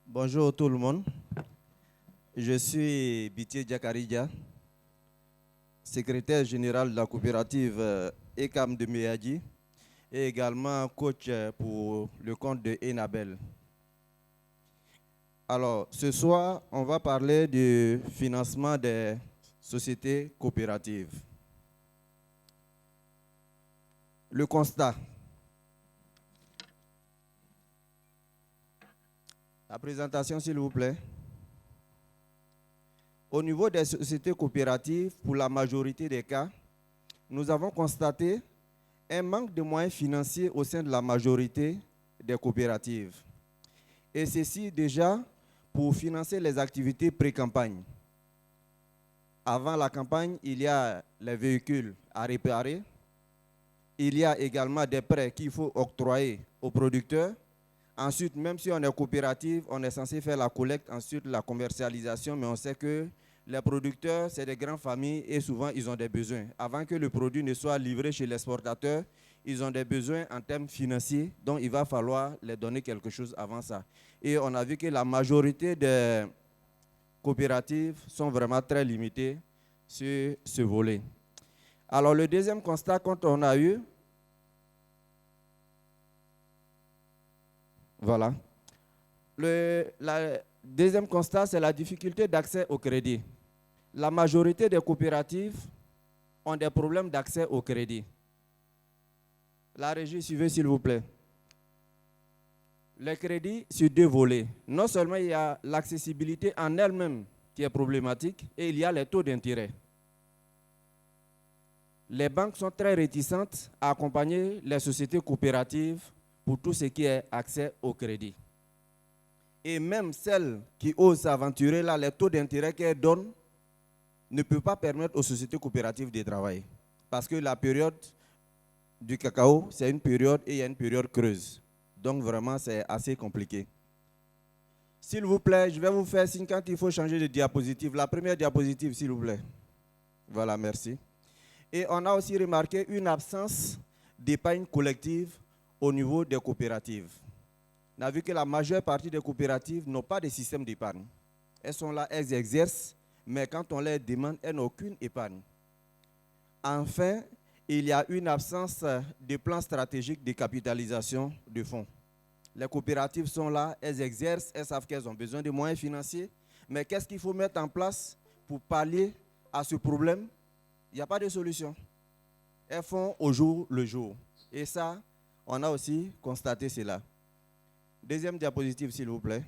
Bonjour tout le monde. Je suis Bitié Diakaridja, secrétaire général de la coopérative ECAM de Méadi et également coach pour le compte de Enabel. Alors, ce soir, on va parler du financement des sociétés coopératives. Le constat. La présentation, s'il vous plaît. Au niveau des sociétés coopératives, pour la majorité des cas, nous avons constaté un manque de moyens financiers au sein de la majorité des coopératives. Et ceci déjà pour financer les activités pré-campagne. Avant la campagne, il y a les véhicules à réparer. Il y a également des prêts qu'il faut octroyer aux producteurs. Ensuite, même si on est coopérative, on est censé faire la collecte, ensuite la commercialisation, mais on sait que les producteurs, c'est des grandes familles et souvent, ils ont des besoins. Avant que le produit ne soit livré chez l'exportateur, ils ont des besoins en termes financiers, donc il va falloir les donner quelque chose avant ça. Et on a vu que la majorité des coopératives sont vraiment très limitées sur ce volet. Alors, le deuxième constat qu'on a eu, voilà. Le deuxième constat, c'est la difficulté d'accès au crédit. La majorité des coopératives ont des problèmes d'accès au crédit. La régie, suivez s'il vous plaît. Les crédits sur deux volets. Non seulement il y a l'accessibilité en elle-même qui est problématique, et il y a les taux d'intérêt. Les banques sont très réticentes à accompagner les sociétés coopératives pour tout ce qui est accès au crédit. Et même celles qui osent s'aventurer là, les taux d'intérêt qu'elles donnent ne peuvent pas permettre aux sociétés coopératives de travailler. Parce que la période du cacao, c'est une période et il y a une période creuse. Donc vraiment, c'est assez compliqué. S'il vous plaît, je vais vous faire signe quand il faut changer de diapositive. La première diapositive, s'il vous plaît. Voilà, merci. Et on a aussi remarqué une absence d'épargne collective au niveau des coopératives. On a vu que la majeure partie des coopératives n'ont pas de système d'épargne. Elles sont là, elles exercent, mais quand on les demande, elles n'ont aucune épargne. Enfin, il y a une absence de plan stratégique de capitalisation de fonds. Les coopératives sont là, elles exercent, elles savent qu'elles ont besoin de moyens financiers, mais qu'est-ce qu'il faut mettre en place pour pallier à ce problème? Il n'y a pas de solution. Elles font au jour le jour. Et ça, on a aussi constaté cela. Deuxième diapositive, s'il vous plaît.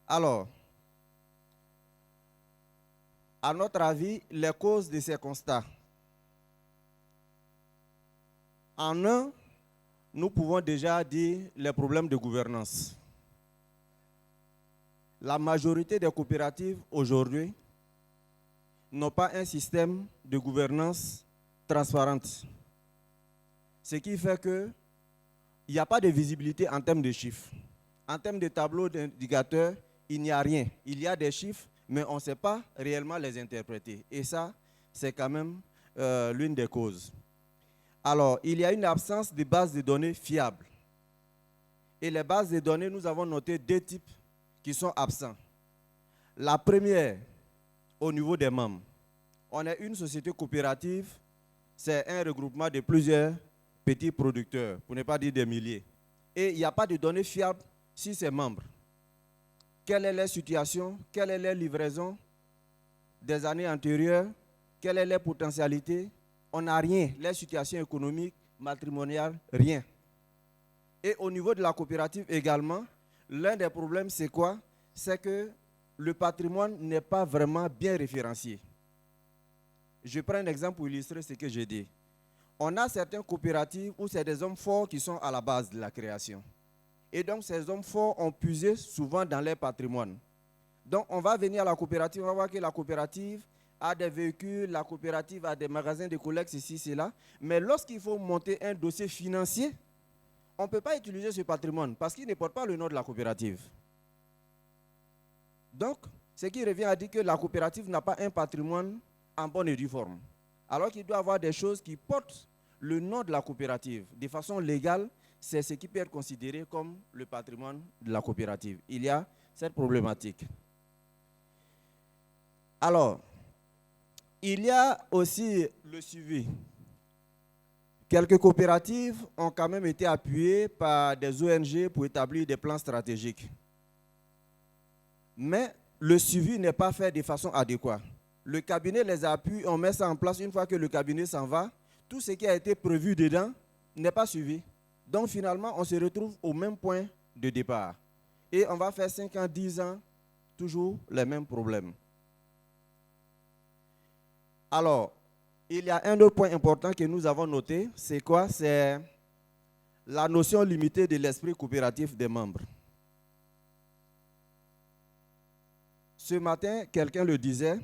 Alors, à notre avis, les causes de ces constats. En un, nous pouvons déjà dire les problèmes de gouvernance. La majorité des coopératives aujourd'hui n'ont pas un système de gouvernance transparente. Ce qui fait qu'il n'y a pas de visibilité en termes de chiffres. En termes de tableaux d'indicateurs, il n'y a rien. Il y a des chiffres, mais on ne sait pas réellement les interpréter. Et ça, c'est quand même l'une des causes. Alors, il y a une absence de bases de données fiables. Et les bases de données, nous avons noté deux types qui sont absents. La première, au niveau des membres. On est une société coopérative, c'est un regroupement de plusieurs petits producteurs, pour ne pas dire des milliers. Et il n'y a pas de données fiables sur ces membres. Quelle est leur situation? Quelle est leur livraison des années antérieures? Quelle est leur potentialité? On n'a rien. Leur situation économique, matrimoniale, rien. Et au niveau de la coopérative également, l'un des problèmes, c'est quoi? C'est que le patrimoine n'est pas vraiment bien référencié. Je prends un exemple pour illustrer ce que j'ai dit. On a certaines coopératives où c'est des hommes forts qui sont à la base de la création. Et donc, ces hommes forts ont puisé souvent dans leur patrimoine. Donc, on va venir à la coopérative, on va voir que la coopérative a des véhicules, la coopérative a des magasins de collecte, ceci, cela. Mais lorsqu'il faut monter un dossier financier, on ne peut pas utiliser ce patrimoine parce qu'il ne porte pas le nom de la coopérative. Donc, ce qui revient à dire que la coopérative n'a pas un patrimoine en bonne et due forme. Alors qu'il doit avoir des choses qui portent le nom de la coopérative de façon légale, c'est ce qui peut être considéré comme le patrimoine de la coopérative. Il y a cette problématique. Alors, il y a aussi le suivi. Quelques coopératives ont quand même été appuyées par des ONG pour établir des plans stratégiques. Mais le suivi n'est pas fait de façon adéquate. Le cabinet les appuie, on met ça en place. Une fois que le cabinet s'en va, tout ce qui a été prévu dedans n'est pas suivi. Donc finalement, on se retrouve au même point de départ. Et on va faire 5 ans, 10 ans, toujours les mêmes problèmes. Alors, il y a un autre point important que nous avons noté, c'est quoi? C'est la notion limitée de l'esprit coopératif des membres. Ce matin, quelqu'un le disait,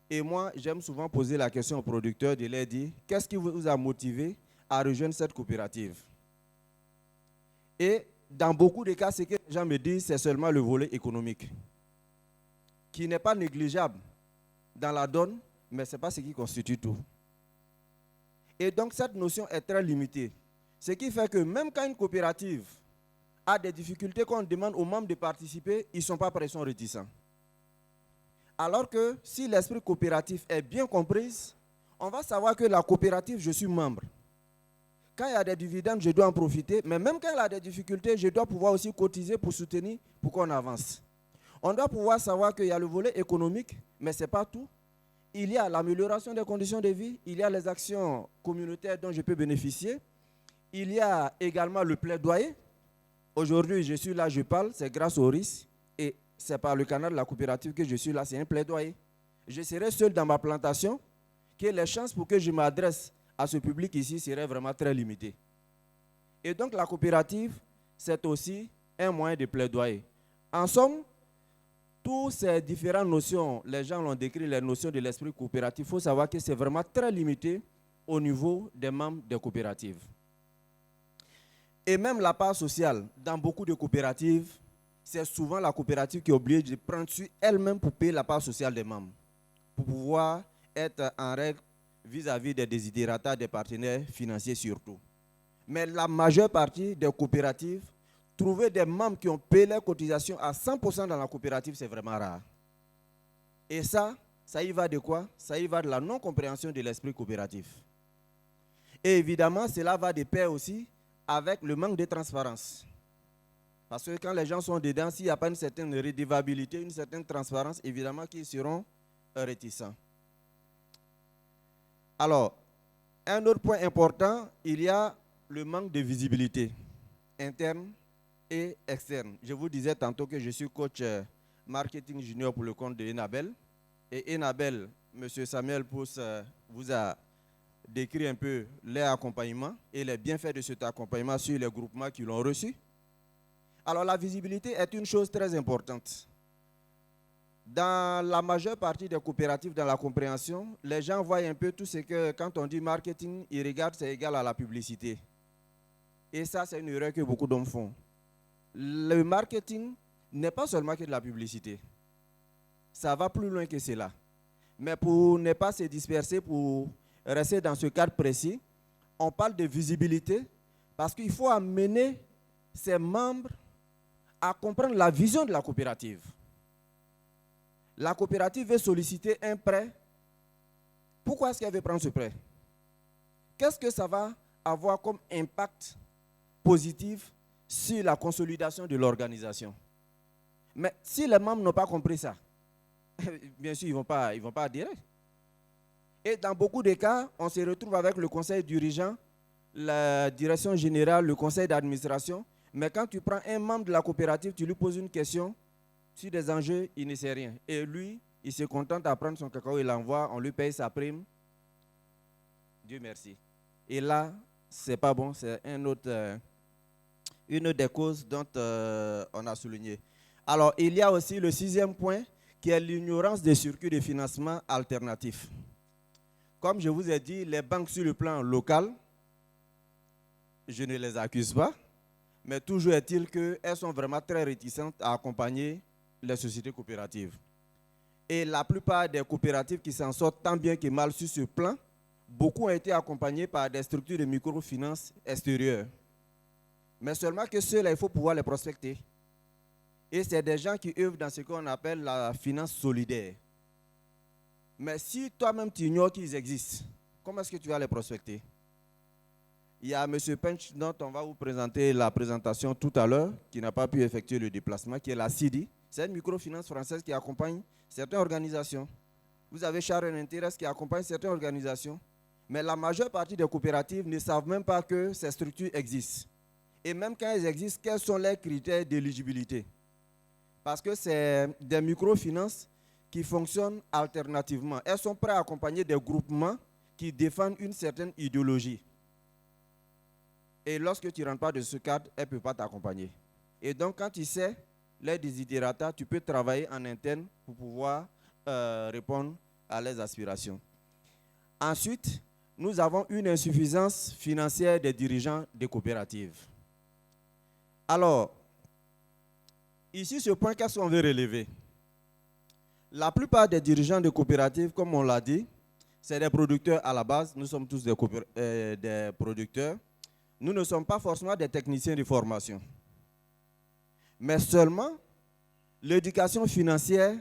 et moi, j'aime souvent poser la question aux producteurs de leur dire, qu'est-ce qui vous a motivé à rejoindre cette coopérative? Et dans beaucoup de cas, ce que les gens me disent, c'est seulement le volet économique, qui n'est pas négligeable dans la donne, mais ce n'est pas ce qui constitue tout. Et donc, cette notion est très limitée. Ce qui fait que même quand une coopérative a des difficultés, qu'on demande aux membres de participer, ils ne sont pas prêts, ils sont réticents. Alors que si l'esprit coopératif est bien compris, on va savoir que la coopérative, je suis membre. Quand il y a des dividendes, je dois en profiter, mais même quand il y a des difficultés, je dois pouvoir aussi cotiser pour soutenir, pour qu'on avance. On doit pouvoir savoir qu'il y a le volet économique, mais ce n'est pas tout. Il y a l'amélioration des conditions de vie, il y a les actions communautaires dont je peux bénéficier, il y a également le plaidoyer. Aujourd'hui, je suis là, je parle, c'est grâce au RIS, et c'est par le canal de la coopérative que je suis là, c'est un plaidoyer. Je serai seul dans ma plantation, que les chances pour que je m'adresse à ce public ici seraient vraiment très limitées. Et donc la coopérative, c'est aussi un moyen de plaidoyer. En somme, toutes ces différentes notions, les gens l'ont décrit, les notions de l'esprit coopératif, il faut savoir que c'est vraiment très limité au niveau des membres des coopératives. Et même la part sociale, dans beaucoup de coopératives, c'est souvent la coopérative qui est obligée de prendre sur elle-même pour payer la part sociale des membres, pour pouvoir être en règle vis-à-vis des desiderata des partenaires financiers surtout. Mais la majeure partie des coopératives, trouver des membres qui ont payé leurs cotisations à 100% dans la coopérative, c'est vraiment rare. Et ça y va de quoi? Ça y va de la non-compréhension de l'esprit coopératif. Et évidemment, cela va de pair aussi avec le manque de transparence. Parce que quand les gens sont dedans, s'il n'y a pas une certaine redevabilité, une certaine transparence, évidemment qu'ils seront réticents. Alors, un autre point important, il y a le manque de visibilité interne et externe. Je vous disais tantôt que je suis coach marketing junior pour le compte de Enabel. Et Enabel, M. Samuel Pousse vous a décrit un peu leur accompagnement et les bienfaits de cet accompagnement sur les groupements qui l'ont reçu. Alors la visibilité est une chose très importante. Dans la majeure partie des coopératives, dans la compréhension, les gens voient un peu tout ce que, quand on dit marketing, ils regardent, c'est égal à la publicité. Et ça, c'est une erreur que beaucoup d'hommes font. Le marketing n'est pas seulement que de la publicité. Ça va plus loin que cela. Mais pour ne pas se disperser, pour rester dans ce cadre précis, on parle de visibilité parce qu'il faut amener ses membres à comprendre la vision de la coopérative. La coopérative veut solliciter un prêt. Pourquoi est-ce qu'elle veut prendre ce prêt? Qu'est-ce que ça va avoir comme impact positif sur la consolidation de l'organisation? Mais si les membres n'ont pas compris ça, bien sûr, ils ne vont pas adhérer. Et dans beaucoup de cas, on se retrouve avec le conseil dirigeant, la direction générale, le conseil d'administration. Mais quand tu prends un membre de la coopérative, tu lui poses une question sur des enjeux, il ne sait rien. Et lui, il se contente à prendre son cacao, il l'envoie, on lui paye sa prime. Dieu merci. Et là, ce n'est pas bon, c'est une autre des causes dont on a souligné. Alors, il y a aussi le 6e point, qui est l'ignorance des circuits de financement alternatifs. Comme je vous ai dit, les banques sur le plan local, je ne les accuse pas, mais toujours est-il qu'elles sont vraiment très réticentes à accompagner les sociétés coopératives. Et la plupart des coopératives qui s'en sortent tant bien que mal sur ce plan, beaucoup ont été accompagnés par des structures de microfinance extérieures. Mais seulement que ceux-là, il faut pouvoir les prospecter. Et c'est des gens qui œuvrent dans ce qu'on appelle la finance solidaire. Mais si toi-même tu ignores qu'ils existent, comment est-ce que tu vas les prospecter? Il y a M. Pench dont on va vous présenter la présentation tout à l'heure, qui n'a pas pu effectuer le déplacement, qui est la CIDI. C'est une microfinance française qui accompagne certaines organisations. Vous avez Sharon Interest qui accompagne certaines organisations. Mais la majeure partie des coopératives ne savent même pas que ces structures existent. Et même quand elles existent, quels sont les critères d'éligibilité? Parce que c'est des microfinances qui fonctionnent alternativement. Elles sont prêtes à accompagner des groupements qui défendent une certaine idéologie. Et lorsque tu ne rentres pas de ce cadre, elles ne peuvent pas t'accompagner. Et donc, quand tu sais les desiderata, tu peux travailler en interne pour pouvoir répondre à leurs aspirations. Ensuite, nous avons une insuffisance financière des dirigeants des coopératives. Alors, ici, ce point, qu'est-ce qu'on veut relever? La plupart des dirigeants de coopératives, comme on l'a dit, c'est des producteurs à la base. Nous sommes tous des producteurs. Nous ne sommes pas forcément des techniciens de formation. Mais seulement, l'éducation financière,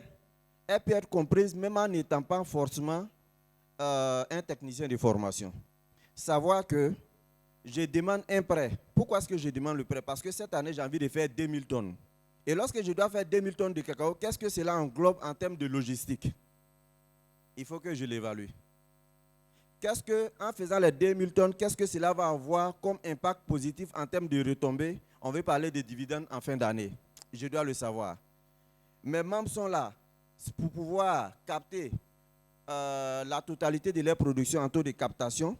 elle peut être comprise même en n'étant pas forcément un technicien de formation. Savoir que je demande un prêt. Pourquoi est-ce que je demande le prêt? Parce que cette année, j'ai envie de faire 2000 tonnes. Et lorsque je dois faire 2000 tonnes de cacao, qu'est-ce que cela englobe en termes de logistique? Il faut que je l'évalue. Qu'est-ce que, en faisant les 2000 tonnes, qu'est-ce que cela va avoir comme impact positif en termes de retombées? On veut parler des dividendes en fin d'année. Je dois le savoir. Mes membres sont là pour pouvoir capter la totalité de leur production en taux de captation.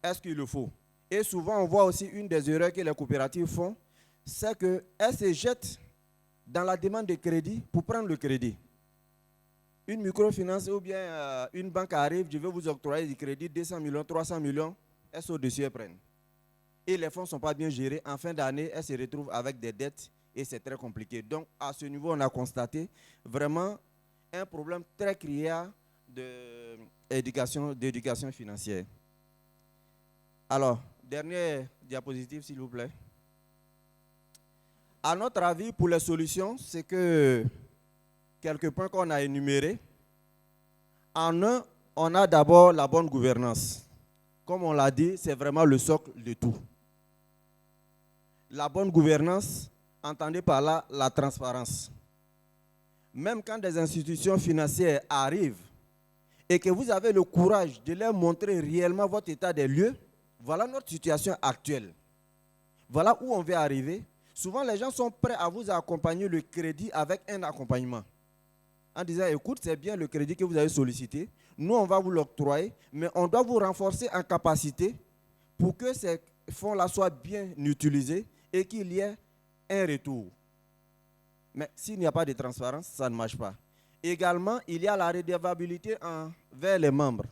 Est-ce qu'il le faut? Et souvent, on voit aussi une des erreurs que les coopératives font, c'est qu'elles se jettent dans la demande de crédit pour prendre le crédit. Une microfinance ou bien une banque arrive, je vais vous octroyer du crédit, 200 millions, 300 millions, elles sont dessus, elles prennent. Et les fonds ne sont pas bien gérés. En fin d'année, elles se retrouvent avec des dettes et c'est très compliqué. Donc, à ce niveau, on a constaté vraiment un problème très criard d'éducation financière. Alors, dernière diapositive, s'il vous plaît. À notre avis, pour les solutions, c'est que quelques points qu'on a énumérés. En un, on a d'abord la bonne gouvernance. Comme on l'a dit, c'est vraiment le socle de tout. La bonne gouvernance, entendez par là la transparence. Même quand des institutions financières arrivent et que vous avez le courage de leur montrer réellement votre état des lieux, voilà notre situation actuelle. Voilà où on veut arriver. Souvent, les gens sont prêts à vous accompagner le crédit avec un accompagnement. En disant, écoute, c'est bien le crédit que vous avez sollicité. Nous, on va vous l'octroyer, mais on doit vous renforcer en capacité pour que ces fonds-là soient bien utilisés et qu'il y ait un retour. Mais s'il n'y a pas de transparence, ça ne marche pas. Également, il y a la redevabilité envers les membres.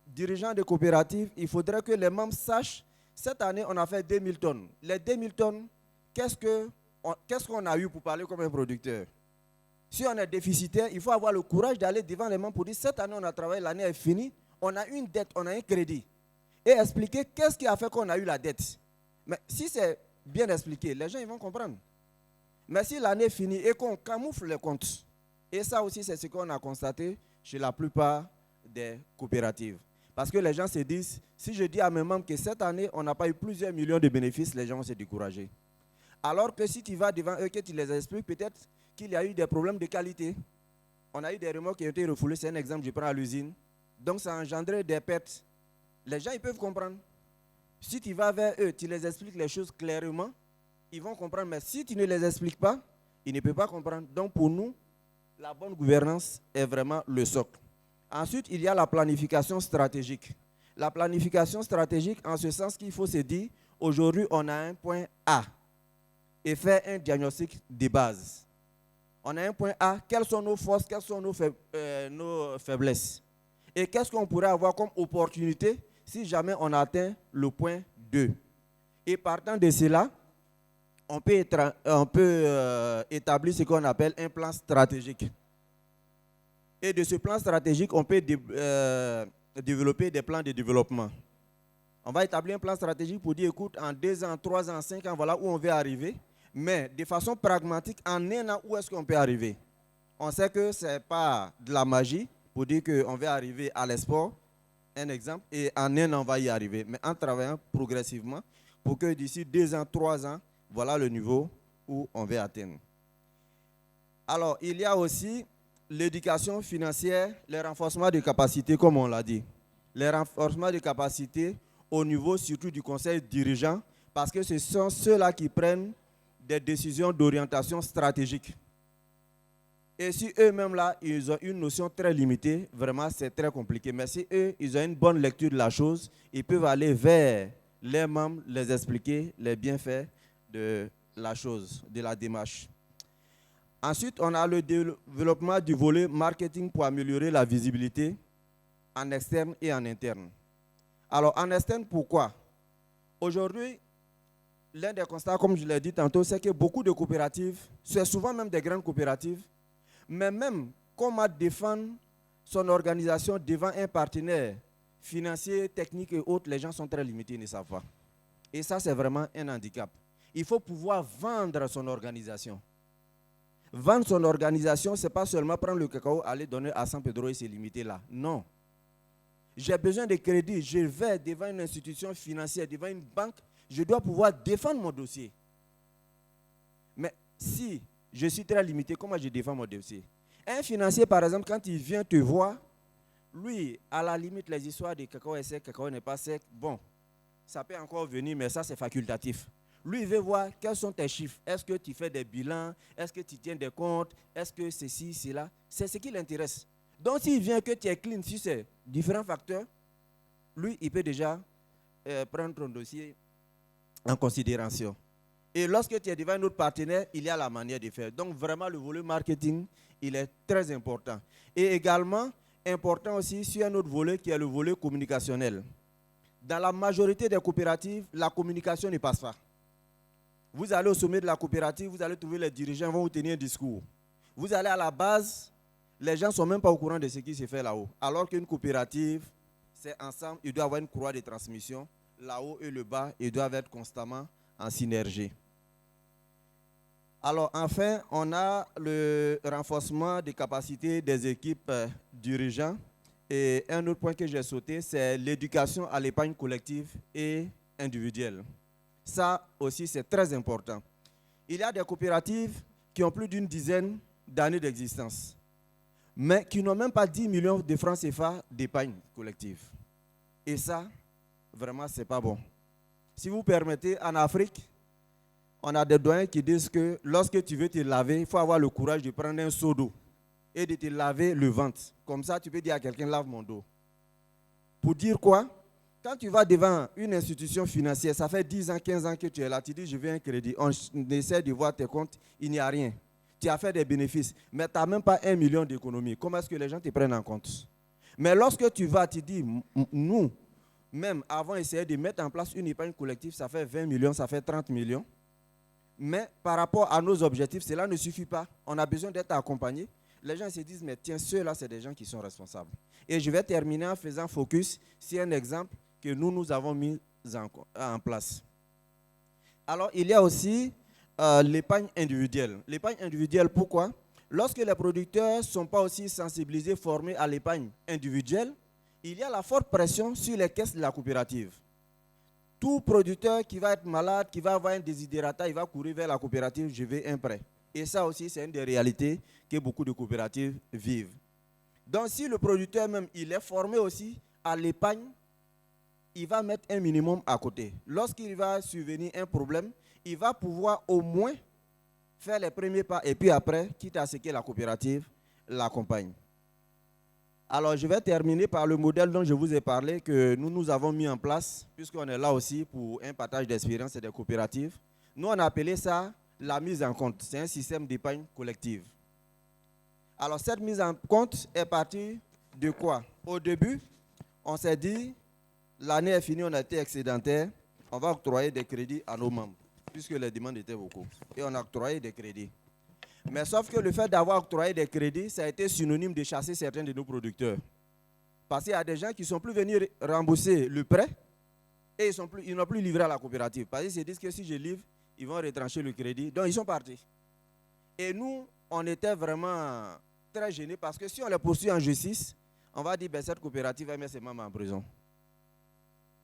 Dirigeants de coopératives, il faudrait que les membres sachent, cette année, on a fait 2000 tonnes. Les 2000 tonnes, qu'est-ce qu'on a eu pour parler comme un producteur? Si on est déficitaire, il faut avoir le courage d'aller devant les membres pour dire, cette année, on a travaillé, l'année est finie, on a une dette, on a un crédit. Et expliquer qu'est-ce qui a fait qu'on a eu la dette. Mais si c'est bien expliqué, les gens ils vont comprendre. Mais si l'année est finie et qu'on camoufle les comptes, et ça aussi c'est ce qu'on a constaté chez la plupart des coopératives. Parce que les gens se disent, si je dis à mes membres que cette année, on n'a pas eu plusieurs millions de bénéfices, les gens vont se décourager. Alors que si tu vas devant eux, que tu les expliques, peut-être qu'il y a eu des problèmes de qualité. On a eu des remorques qui ont été refoulées, c'est un exemple, je prends à l'usine. Donc ça a engendré des pertes. Les gens, ils peuvent comprendre. Si tu vas vers eux, tu les expliques les choses clairement, ils vont comprendre. Mais si tu ne les expliques pas, ils ne peuvent pas comprendre. Donc pour nous, la bonne gouvernance est vraiment le socle. Ensuite, il y a la planification stratégique. La planification stratégique, en ce sens qu'il faut se dire, aujourd'hui, on a un point A et faire un diagnostic de base. On a un point A, quelles sont nos forces, quelles sont nos faiblesses. Et qu'est-ce qu'on pourrait avoir comme opportunité si jamais on atteint le point 2. Et partant de cela, on peut établir ce qu'on appelle un plan stratégique. Et de ce plan stratégique, on peut développer des plans de développement. On va établir un plan stratégique pour dire, écoute, en 2 ans, 3 ans, 5 ans, voilà où on veut arriver. Mais de façon pragmatique, en 1 an, où est-ce qu'on peut arriver? On sait que ce n'est pas de la magie pour dire qu'on veut arriver à l'export, un exemple, et en 1 an, on va y arriver. Mais en travaillant progressivement pour que d'ici 2 ans, 3 ans, voilà le niveau où on veut atteindre. Alors, il y a aussi l'éducation financière, le renforcement de capacités, comme on l'a dit. Le renforcement de capacités au niveau surtout du conseil dirigeant, parce que ce sont ceux-là qui prennent des décisions d'orientation stratégique. Et si eux-mêmes là, ils ont une notion très limitée, vraiment c'est très compliqué. Mais si eux, ils ont une bonne lecture de la chose, ils peuvent aller vers les membres, les expliquer les bienfaits de la chose, de la démarche. Ensuite, on a le développement du volet marketing pour améliorer la visibilité en externe et en interne. Alors, en externe, pourquoi? Aujourd'hui, l'un des constats, comme je l'ai dit tantôt, c'est que beaucoup de coopératives, c'est souvent même des grandes coopératives, mais même comment défendre son organisation devant un partenaire financier, technique et autres, les gens sont très limités, ils ne savent pas. Et ça, c'est vraiment un handicap. Il faut pouvoir vendre son organisation. Vendre son organisation, ce n'est pas seulement prendre le cacao, aller donner à San Pedro et se limiter là. Non. J'ai besoin de crédit, je vais devant une institution financière, devant une banque, je dois pouvoir défendre mon dossier. Mais si je suis très limité, comment je défends mon dossier? Un financier, par exemple, quand il vient te voir, lui, à la limite, les histoires de cacao est sec, cacao n'est pas sec, bon, ça peut encore venir, mais ça, c'est facultatif. Lui, il veut voir quels sont tes chiffres. Est-ce que tu fais des bilans? Est-ce que tu tiens des comptes? Est-ce que ceci, cela? C'est ce qui l'intéresse. Donc, s'il vient que tu es clean sur ces différents facteurs, lui, il peut déjà prendre ton dossier en considération. Et lorsque tu es devant un autre partenaire, il y a la manière de faire. Donc, vraiment, le volet marketing, il est très important. Et également, important aussi sur un autre volet qui est le volet communicationnel. Dans la majorité des coopératives, la communication ne passe pas. Vous allez au sommet de la coopérative, vous allez trouver les dirigeants vont vous tenir un discours. Vous allez à la base, les gens ne sont même pas au courant de ce qui se fait là-haut. Alors qu'une coopérative, c'est ensemble, il doit y avoir une croix de transmission. Là-haut et le bas, ils doivent être constamment en synergie. Alors enfin, on a le renforcement des capacités des équipes dirigeantes. Et un autre point que j'ai sauté, c'est l'éducation à l'épargne collective et individuelle. Ça aussi, c'est très important. Il y a des coopératives qui ont plus d'une dizaine d'années d'existence, mais qui n'ont même pas 10 millions de francs CFA d'épargne collective. Et ça, vraiment, ce n'est pas bon. Si vous permettez, en Afrique, on a des doyens qui disent que lorsque tu veux te laver, il faut avoir le courage de prendre un seau d'eau et de te laver le ventre. Comme ça, tu peux dire à quelqu'un, lave mon dos. Pour dire quoi? Quand tu vas devant une institution financière, ça fait 10 ans, 15 ans que tu es là, tu dis, je veux un crédit. On essaie de voir tes comptes, il n'y a rien. Tu as fait des bénéfices, mais tu n'as même pas 1 million d'économies. Comment est-ce que les gens te prennent en compte? Mais lorsque tu vas, tu dis, nous, même avant d'essayer de mettre en place une épargne collective, ça fait 20 millions, ça fait 30 millions. Mais par rapport à nos objectifs, cela ne suffit pas. On a besoin d'être accompagné. Les gens se disent, mais tiens, ceux-là, c'est des gens qui sont responsables. Et je vais terminer en faisant focus sur un exemple que nous avons mis en place. Alors, il y a aussi l'épargne individuelle. L'épargne individuelle, pourquoi? Lorsque les producteurs ne sont pas aussi sensibilisés, formés à l'épargne individuelle, il y a la forte pression sur les caisses de la coopérative. Tout producteur qui va être malade, qui va avoir un désidérata, il va courir vers la coopérative, je veux un prêt. Et ça aussi, c'est une des réalités que beaucoup de coopératives vivent. Donc, si le producteur même, il est formé aussi à l'épargne, il va mettre un minimum à côté. Lorsqu'il va survenir un problème, il va pouvoir au moins faire les premiers pas et puis après, quitte à ce que la coopérative l'accompagne. Alors, je vais terminer par le modèle dont je vous ai parlé, que nous avons mis en place, puisqu'on est là aussi pour un partage d'expérience et des coopératives. Nous, on a appelé ça la mise en compte. C'est un système d'épargne collective. Alors, cette mise en compte est partie de quoi? Au début, on s'est dit, l'année est finie, on a été excédentaire, on va octroyer des crédits à nos membres, puisque les demandes étaient beaucoup. Et on a octroyé des crédits. Mais sauf que le fait d'avoir octroyé des crédits, ça a été synonyme de chasser certains de nos producteurs. Parce qu'il y a des gens qui ne sont plus venus rembourser le prêt, Et ils n'ont plus livré à la coopérative. Parce qu'ils se disent que si je livre, ils vont retrancher le crédit. Donc, ils sont partis. Et nous, on était vraiment très gênés parce que si on les poursuit en justice, on va dire que cette coopérative va mettre ses membres en prison.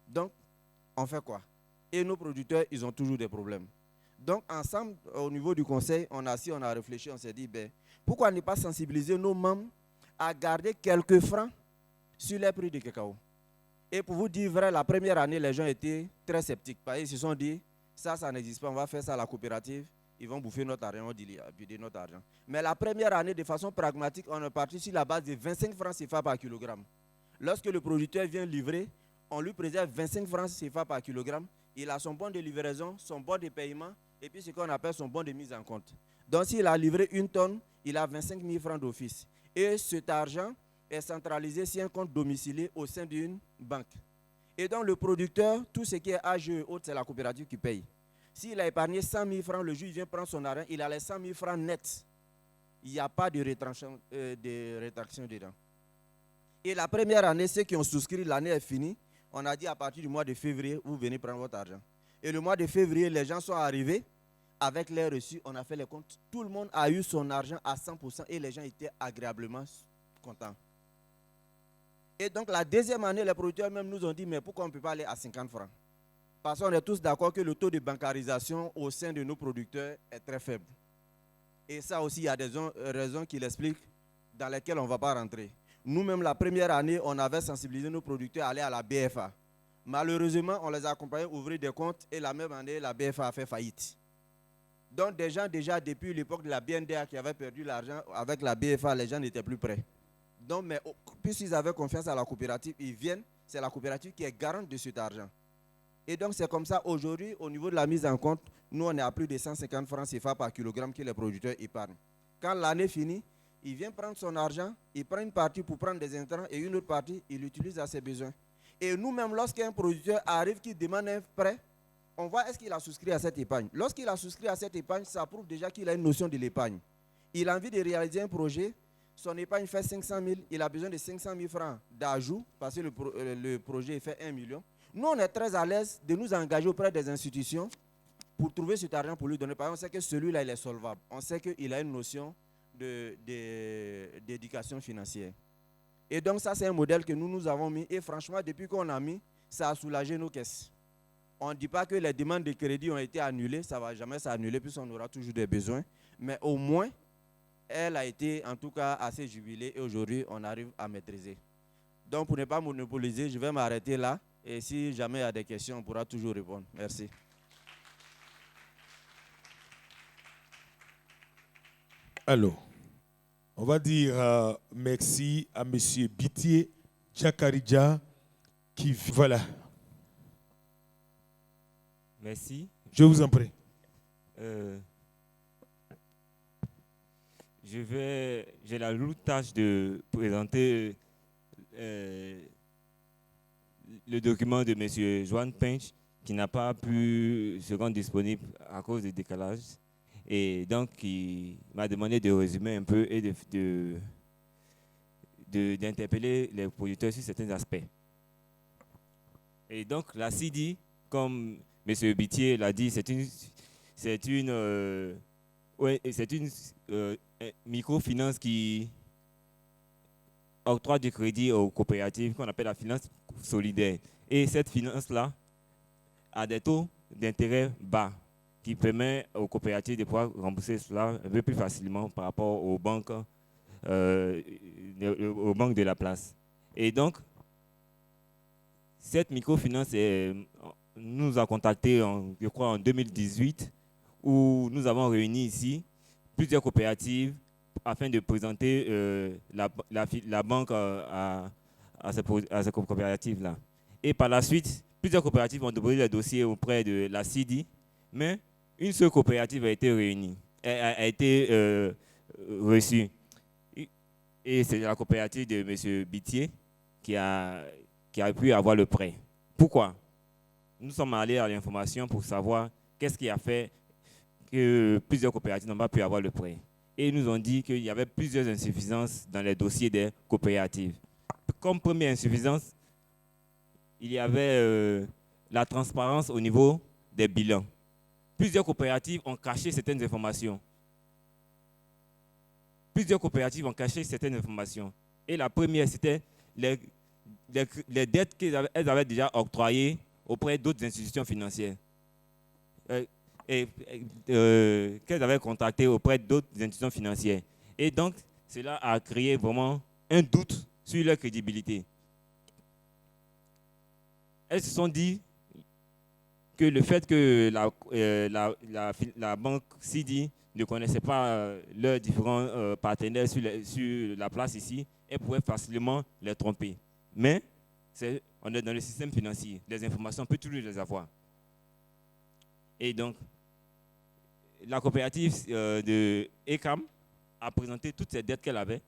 Donc, on fait quoi? Et nos producteurs, ils ont toujours des problèmes. Donc, ensemble, au niveau du conseil, on a réfléchi, on s'est dit, pourquoi ne pas sensibiliser nos membres à garder quelques francs sur les prix du cacao? Et pour vous dire vrai, la première année, les gens étaient très sceptiques. Parce qu'ils se sont dit, ça n'existe pas, on va faire ça à la coopérative, ils vont bouffer notre argent, on dit notre argent. Mais la première année, de façon pragmatique, on est parti sur la base de 25 francs CFA par kilogramme. Lorsque le producteur vient livrer, on lui préserve 25 francs CFA par kilogramme. Il a son bon de livraison, son bon de paiement, et puis ce qu'on appelle son bon de mise en compte. Donc s'il a livré 1 tonne, il a 25 000 francs d'office. Et cet argent est centralisé sur un compte domicilié au sein d'une banque. Et donc le producteur, tout ce qui est AGE et autres, c'est la coopérative qui paye. S'il a épargné 100 000 francs, le juge vient prendre son argent, il a les 100 000 francs nets. Il n'y a pas de rétraction dedans. Et la première année, ceux qui ont souscrit, l'année est finie. On a dit à partir du mois de février, vous venez prendre votre argent. Et le mois de février, les gens sont arrivés avec les reçus, on a fait les comptes. Tout le monde a eu son argent à 100% et les gens étaient agréablement contents. Et donc la deuxième année, les producteurs même nous ont dit, mais pourquoi on ne peut pas aller à 50 francs? Parce qu'on est tous d'accord que le taux de bancarisation au sein de nos producteurs est très faible. Et ça aussi, il y a des raisons qui l'expliquent, dans lesquelles on ne va pas rentrer. Nous-mêmes, la première année, on avait sensibilisé nos producteurs à aller à la BFA. Malheureusement, on les a accompagnés à ouvrir des comptes et la même année, la BFA a fait faillite. Donc des gens déjà depuis l'époque de la BNDA qui avaient perdu l'argent avec la BFA, les gens n'étaient plus prêts. Donc, mais puisqu'ils avaient confiance à la coopérative, ils viennent, c'est la coopérative qui est garante de cet argent. Et donc c'est comme ça aujourd'hui, au niveau de la mise en compte, nous on est à plus de 150 francs CFA par kilogramme que les producteurs épargnent. Quand l'année finit, il vient prendre son argent, il prend une partie pour prendre des intrants et une autre partie, il l'utilise à ses besoins. Et nous-mêmes, lorsqu'un producteur arrive qui demande un prêt, on voit est-ce qu'il a souscrit à cette épargne. Lorsqu'il a souscrit à cette épargne, ça prouve déjà qu'il a une notion de l'épargne. Il a envie de réaliser un projet, son épargne fait 500 000, il a besoin de 500 000 francs d'ajout parce que le projet fait 1 million. Nous, on est très à l'aise de nous engager auprès des institutions pour trouver cet argent pour lui donner. Parce qu'on sait que celui-là, il est solvable. On sait qu'il a une notion d'éducation financière. Et donc, ça, c'est un modèle que nous avons mis. Et franchement, depuis qu'on a mis, ça a soulagé nos caisses. On ne dit pas que les demandes de crédit ont été annulées. Ça ne va jamais s'annuler puisqu'on aura toujours des besoins. Mais au moins, elle a été en tout cas assez jubilée. Et aujourd'hui, on arrive à maîtriser. Donc, pour ne pas monopoliser, je vais m'arrêter là. Et si jamais il y a des questions, on pourra toujours répondre. Merci. Alors, on va dire merci à M. Bitié Tchakaridja qui... Voilà. Merci. Je vous en prie. J'ai la lourde tâche de présenter le document de M. Joan Pinch qui n'a pas pu se rendre disponible à cause du décalage. Et donc, il m'a demandé de résumer un peu et d'interpeller les producteurs sur certains aspects. Et donc, la CIDI, comme M. Bitié l'a dit, c'est une microfinance qui octroie du crédit aux coopératives qu'on appelle la finance solidaire. Et cette finance-là a des taux d'intérêt bas qui permet aux coopératives de pouvoir rembourser cela un peu plus facilement par rapport aux banques de la place. Et donc, cette microfinance nous a contactés, je crois, en 2018, où nous avons réuni ici plusieurs coopératives afin de présenter la banque à ces coopératives-là. Et par la suite, plusieurs coopératives ont déposé les dossiers auprès de la CIDI, mais une seule coopérative a été réunie, a été reçue. Et c'est la coopérative de M. Bitié qui a pu avoir le prêt. Pourquoi? Nous sommes allés à l'information pour savoir qu'est-ce qui a fait que plusieurs coopératives n'ont pas pu avoir le prêt. Et ils nous ont dit qu'il y avait plusieurs insuffisances dans les dossiers des coopératives. Comme première insuffisance, il y avait la transparence au niveau des bilans. Plusieurs coopératives ont caché certaines informations. Et la première, c'était les dettes qu'elles avaient déjà octroyées auprès d'autres institutions financières. Qu'elles avaient contractées auprès d'autres institutions financières. Et donc, cela a créé vraiment un doute sur leur crédibilité. Elles se sont dit que le fait que la banque CD ne connaissait pas leurs différents partenaires sur la place ici, elle pouvait facilement les tromper. Mais on est dans le système financier. Les informations, on peut toujours les avoir. Et donc, la coopérative de ECAM a présenté toutes ces dettes qu'elle avait.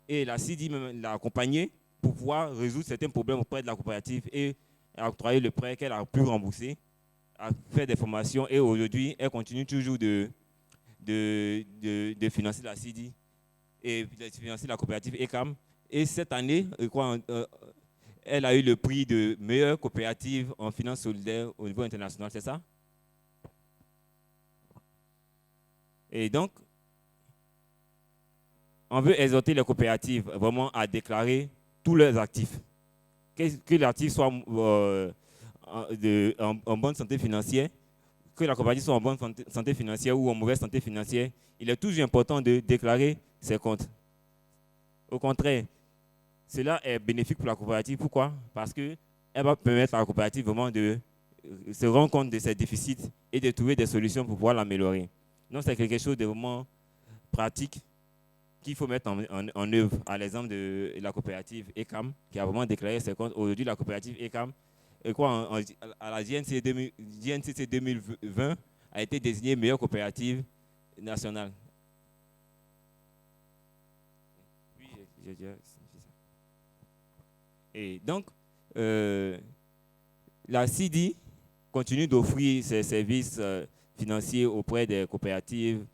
Et la CD l'a accompagnée pour pouvoir résoudre certains problèmes auprès de la coopérative et a octroyé le prêt qu'elle a pu rembourser, a fait des formations et aujourd'hui, elle continue toujours de financer la CD et de financer la coopérative ECAM. Et cette année, elle a eu le prix de meilleure coopérative en finance solidaire au niveau international, c'est ça? Et donc, on veut exhorter les coopératives vraiment à déclarer tous leurs actifs. Que l'actif soit en bonne santé financière, que la coopérative soit en bonne santé financière ou en mauvaise santé financière, il est toujours important de déclarer ses comptes. Au contraire, cela est bénéfique pour la coopérative. Pourquoi? Parce qu'elle va permettre à la coopérative vraiment de se rendre compte de ses déficits et de trouver des solutions pour pouvoir l'améliorer. Donc, c'est quelque chose de vraiment pratique qu'il faut mettre en œuvre, à l'exemple de la coopérative ECAM, qui a vraiment déclaré ses comptes. Aujourd'hui, la coopérative ECAM, à la GNCC 2020, a été désignée meilleure coopérative nationale. Oui, j'ai déjà signifié ça. Et donc, la CD continue d'offrir ses services financiers auprès des coopératives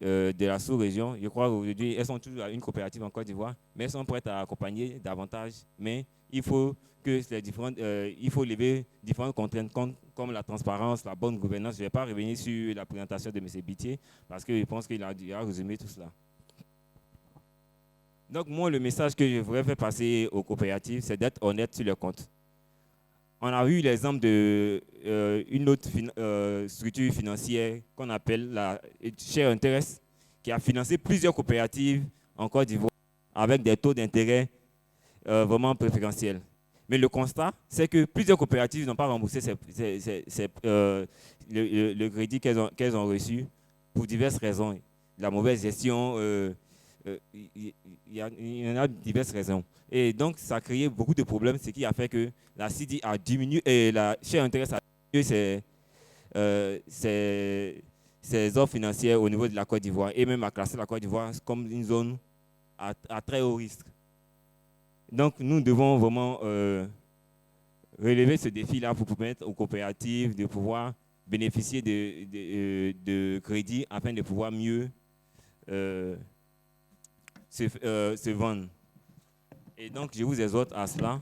de la sous-région. Je crois qu'aujourd'hui, elles sont toujours une coopérative en Côte d'Ivoire, mais elles sont prêtes à accompagner davantage. Mais il faut il faut lever différentes contraintes comme la transparence, la bonne gouvernance. Je ne vais pas revenir sur la présentation de M. Bittier parce que je pense qu'il a résumé tout cela. Donc, moi, le message que je voudrais faire passer aux coopératives, c'est d'être honnête sur leurs comptes. On a eu l'exemple d'une autre structure financière qu'on appelle la Share Interest, qui a financé plusieurs coopératives en Côte d'Ivoire avec des taux d'intérêt vraiment préférentiels. Mais le constat, c'est que plusieurs coopératives n'ont pas remboursé le crédit qu'elles ont reçu pour diverses raisons. La mauvaise gestion, il y en a diverses raisons. Et donc, ça a créé beaucoup de problèmes, ce qui a fait que la CD a diminué et la Share Interest a diminué ses offres financières au niveau de la Côte d'Ivoire et même a classé la Côte d'Ivoire comme une zone à très haut risque. Donc, nous devons vraiment relever ce défi-là pour permettre aux coopératives de pouvoir bénéficier de crédits afin de pouvoir mieux se vendre. Et donc, je vous exhorte à cela.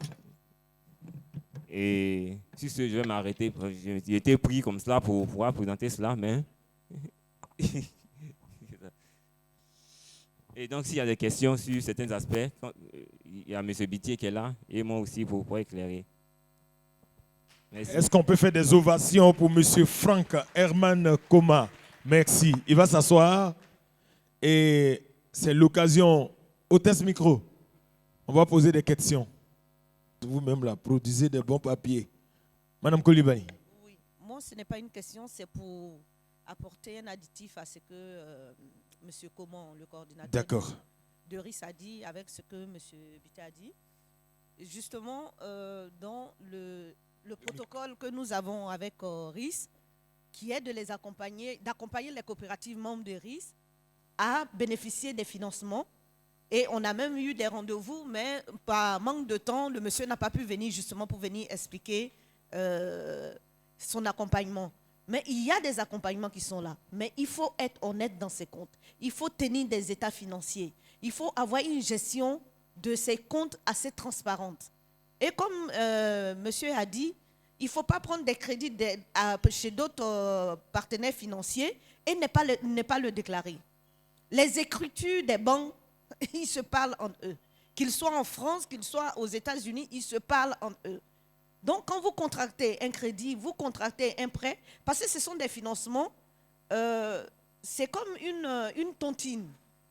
Et sur ce, je vais m'arrêter. J'ai été pris comme cela pour pouvoir présenter cela, mais... Et donc, s'il y a des questions sur certains aspects, il y a M. Bittier qui est là, et moi aussi pour pouvoir éclairer. Merci. Est-ce qu'on peut faire des ovations pour M. Franck Herman Koma? Merci. Il va s'asseoir et c'est l'occasion. Hôtesse micro, on va poser des questions. Vous-même là, produisez des bons papiers. Madame Koulibaly. Oui, moi ce n'est pas une question, c'est pour apporter un additif à ce que M. Coman, le coordinateur de RIS a dit avec ce que M. Bittier a dit. Justement, dans le protocole que nous avons avec RIS, qui est de les d'accompagner les coopératives membres de RIS à bénéficier des financements. Et on a même eu des rendez-vous, mais par manque de temps, le monsieur n'a pas pu venir justement pour venir expliquer son accompagnement. Mais il y a des accompagnements qui sont là. Mais il faut être honnête dans ses comptes. Il faut tenir des états financiers. Il faut avoir une gestion de ses comptes assez transparente. Et comme monsieur a dit, Il ne faut pas prendre des crédits chez d'autres partenaires financiers et ne pas le déclarer. Les écritures des banques, ils se parlent entre eux. Qu'ils soient en France, qu'ils soient aux États-Unis, ils se parlent entre eux. Donc, quand vous contractez un crédit, vous contractez un prêt, parce que ce sont des financements, c'est comme une tontine.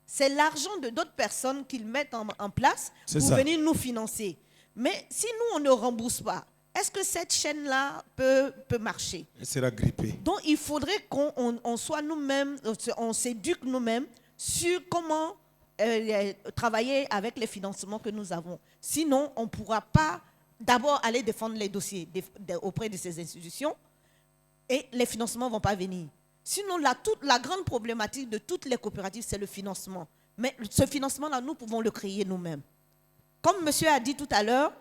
C'est l'argent de d'autres personnes qu'ils mettent en place pour venir nous financer. Mais si nous, on ne rembourse pas, est-ce que cette chaîne-là peut marcher? Elle sera grippée. Donc, il faudrait qu'on soit nous-mêmes, on s'éduque nous-mêmes sur comment travailler avec les financements que nous avons. Sinon, on ne pourra pas d'abord aller défendre les dossiers auprès de ces institutions et les financements ne vont pas venir. Sinon, la grande problématique de toutes les coopératives, c'est le financement. Mais ce financement-là, nous pouvons le créer nous-mêmes. Comme monsieur a dit tout à l'heure,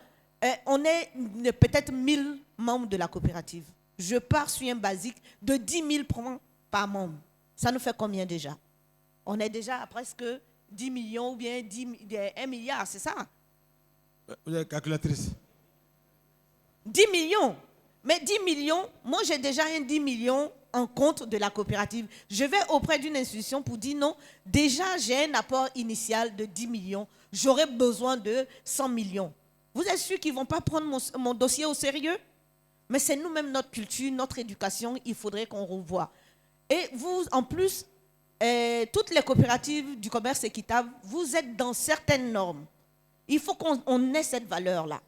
on est peut-être 1000 membres de la coopérative. Je pars sur un basique de 10 000 francs par membre. Ça nous fait combien déjà? On est déjà à presque 10 millions ou bien 1 milliard, c'est ça? Vous êtes calculatrice. 10 millions. Mais 10 millions, moi j'ai déjà un 10 millions en compte de la coopérative. Je vais auprès d'une institution pour dire non, déjà j'ai un apport initial de 10 millions. J'aurais besoin de 100 millions. Vous êtes sûr qu'ils ne vont pas prendre mon dossier au sérieux? Mais c'est nous-mêmes, notre culture, notre éducation, il faudrait qu'on revoie. Et vous, en plus, toutes les coopératives du commerce équitable, vous êtes dans certaines normes. Il faut qu'on ait cette valeur-là.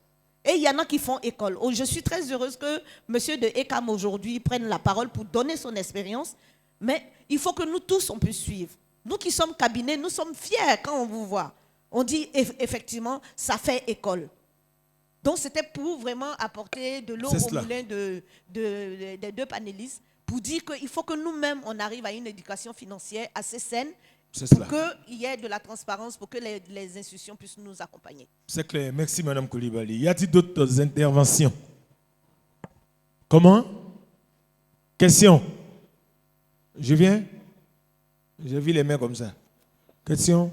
Et il y en a qui font école. Je suis très heureuse que M. de ECAM aujourd'hui prenne la parole pour donner son expérience. Mais il faut que nous tous, on puisse suivre. Nous qui sommes cabinets, nous sommes fiers quand on vous voit. On dit effectivement, ça fait école. Donc c'était pour vraiment apporter de l'eau au moulin des deux panélistes, pour dire qu'il faut que nous-mêmes, on arrive à une éducation financière assez saine, pour qu'il y ait de la transparence, pour que les institutions puissent nous accompagner. C'est clair. Merci, Mme Koulibaly. Y a-t-il d'autres interventions? Comment? Question? Je viens? J'ai vu les mains comme ça. Question?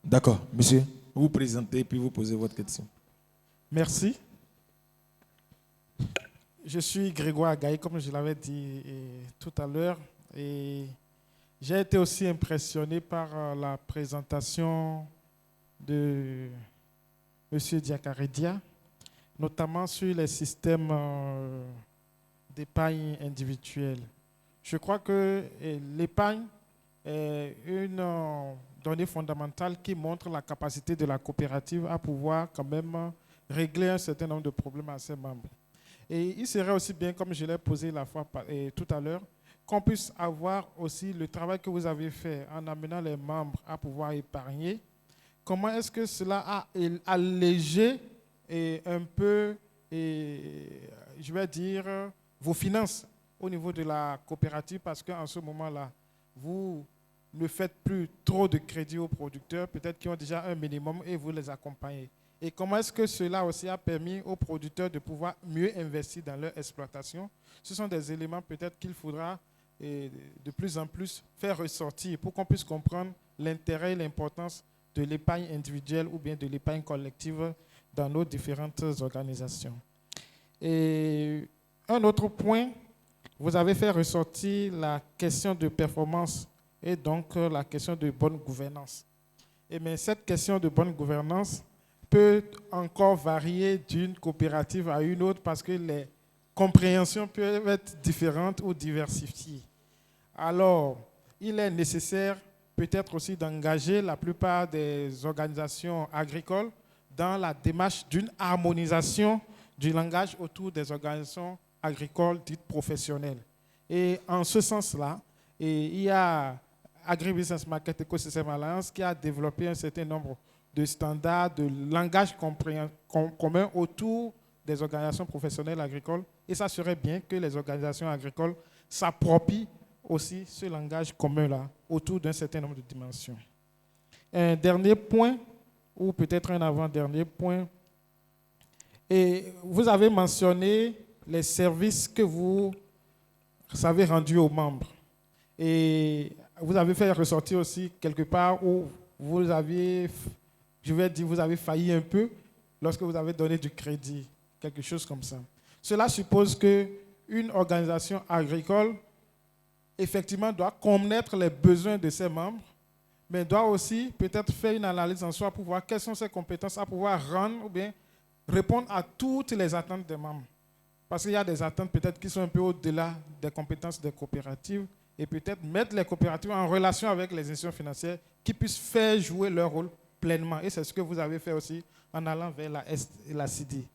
D'accord, monsieur. Vous vous présentez puis vous posez votre question. Merci. Je suis Grégoire Agaï, comme je l'avais dit tout à l'heure. Et j'ai été aussi impressionné par la présentation de M. Diakaredia, notamment sur les systèmes d'épargne individuelle. Je crois que l'épargne est une donnée fondamentale qui montre la capacité de la coopérative à pouvoir quand même régler un certain nombre de problèmes à ses membres. Et il serait aussi bien, comme je l'ai posé tout à l'heure, qu'on puisse avoir aussi le travail que vous avez fait en amenant les membres à pouvoir épargner. Comment est-ce que cela a allégé un peu, je vais dire, vos finances au niveau de la coopérative, parce qu'en ce moment-là, vous ne faites plus trop de crédits aux producteurs, peut-être qui ont déjà un minimum, et vous les accompagnez. Et comment est-ce que cela aussi a permis aux producteurs de pouvoir mieux investir dans leur exploitation? Ce sont des éléments peut-être qu'il faudra de plus en plus faire ressortir pour qu'on puisse comprendre l'intérêt et l'importance de l'épargne individuelle ou bien de l'épargne collective dans nos différentes organisations. Et un autre point, vous avez fait ressortir la question de performance et donc la question de bonne gouvernance. Mais cette question de bonne gouvernance peut encore varier d'une coopérative à une autre parce que les compréhensions peuvent être différentes ou diversifiées. Alors, il est nécessaire peut-être aussi d'engager la plupart des organisations agricoles dans la démarche d'une harmonisation du langage autour des organisations agricoles dites professionnelles. Et en ce sens-là, il y a Agribusiness Market Ecosystem Alliance qui a développé un certain nombre de standards, de langage commun autour des organisations professionnelles agricoles. Et ça serait bien que les organisations agricoles s'approprient aussi ce langage commun-là autour d'un certain nombre de dimensions. Un dernier point, ou peut-être un avant-dernier point, et vous avez mentionné les services que vous avez rendus aux membres. Et vous avez fait ressortir aussi quelque part où vous avez, je vais dire, vous avez failli un peu lorsque vous avez donné du crédit, quelque chose comme ça. Cela suppose qu'une organisation agricole, effectivement, doit connaître les besoins de ses membres, mais doit aussi peut-être faire une analyse en soi pour voir quelles sont ses compétences à pouvoir rendre ou bien répondre à toutes les attentes des membres. Parce qu'il y a des attentes peut-être qui sont un peu au-delà des compétences des coopératives et peut-être mettre les coopératives en relation avec les institutions financières qui puissent faire jouer leur rôle pleinement. Et c'est ce que vous avez fait aussi en allant vers la CIDI.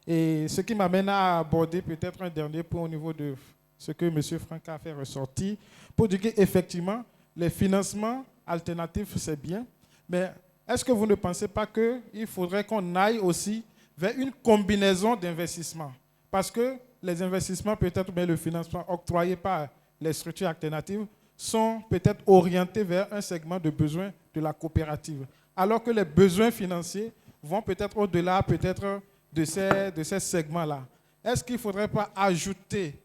Et ce qui m'amène à aborder peut-être un dernier point au niveau de ce que M. Franck a fait ressortir, pour dire qu'effectivement, les financements alternatifs, c'est bien, mais est-ce que vous ne pensez pas qu'il faudrait qu'on aille aussi vers une combinaison d'investissements? Parce que les investissements, peut-être, mais le financement octroyé par les structures alternatives sont peut-être orientés vers un segment de besoins de la coopérative, alors que les besoins financiers vont peut-être au-delà peut-être de ces segments-là. Est-ce qu'il ne faudrait pas ajouter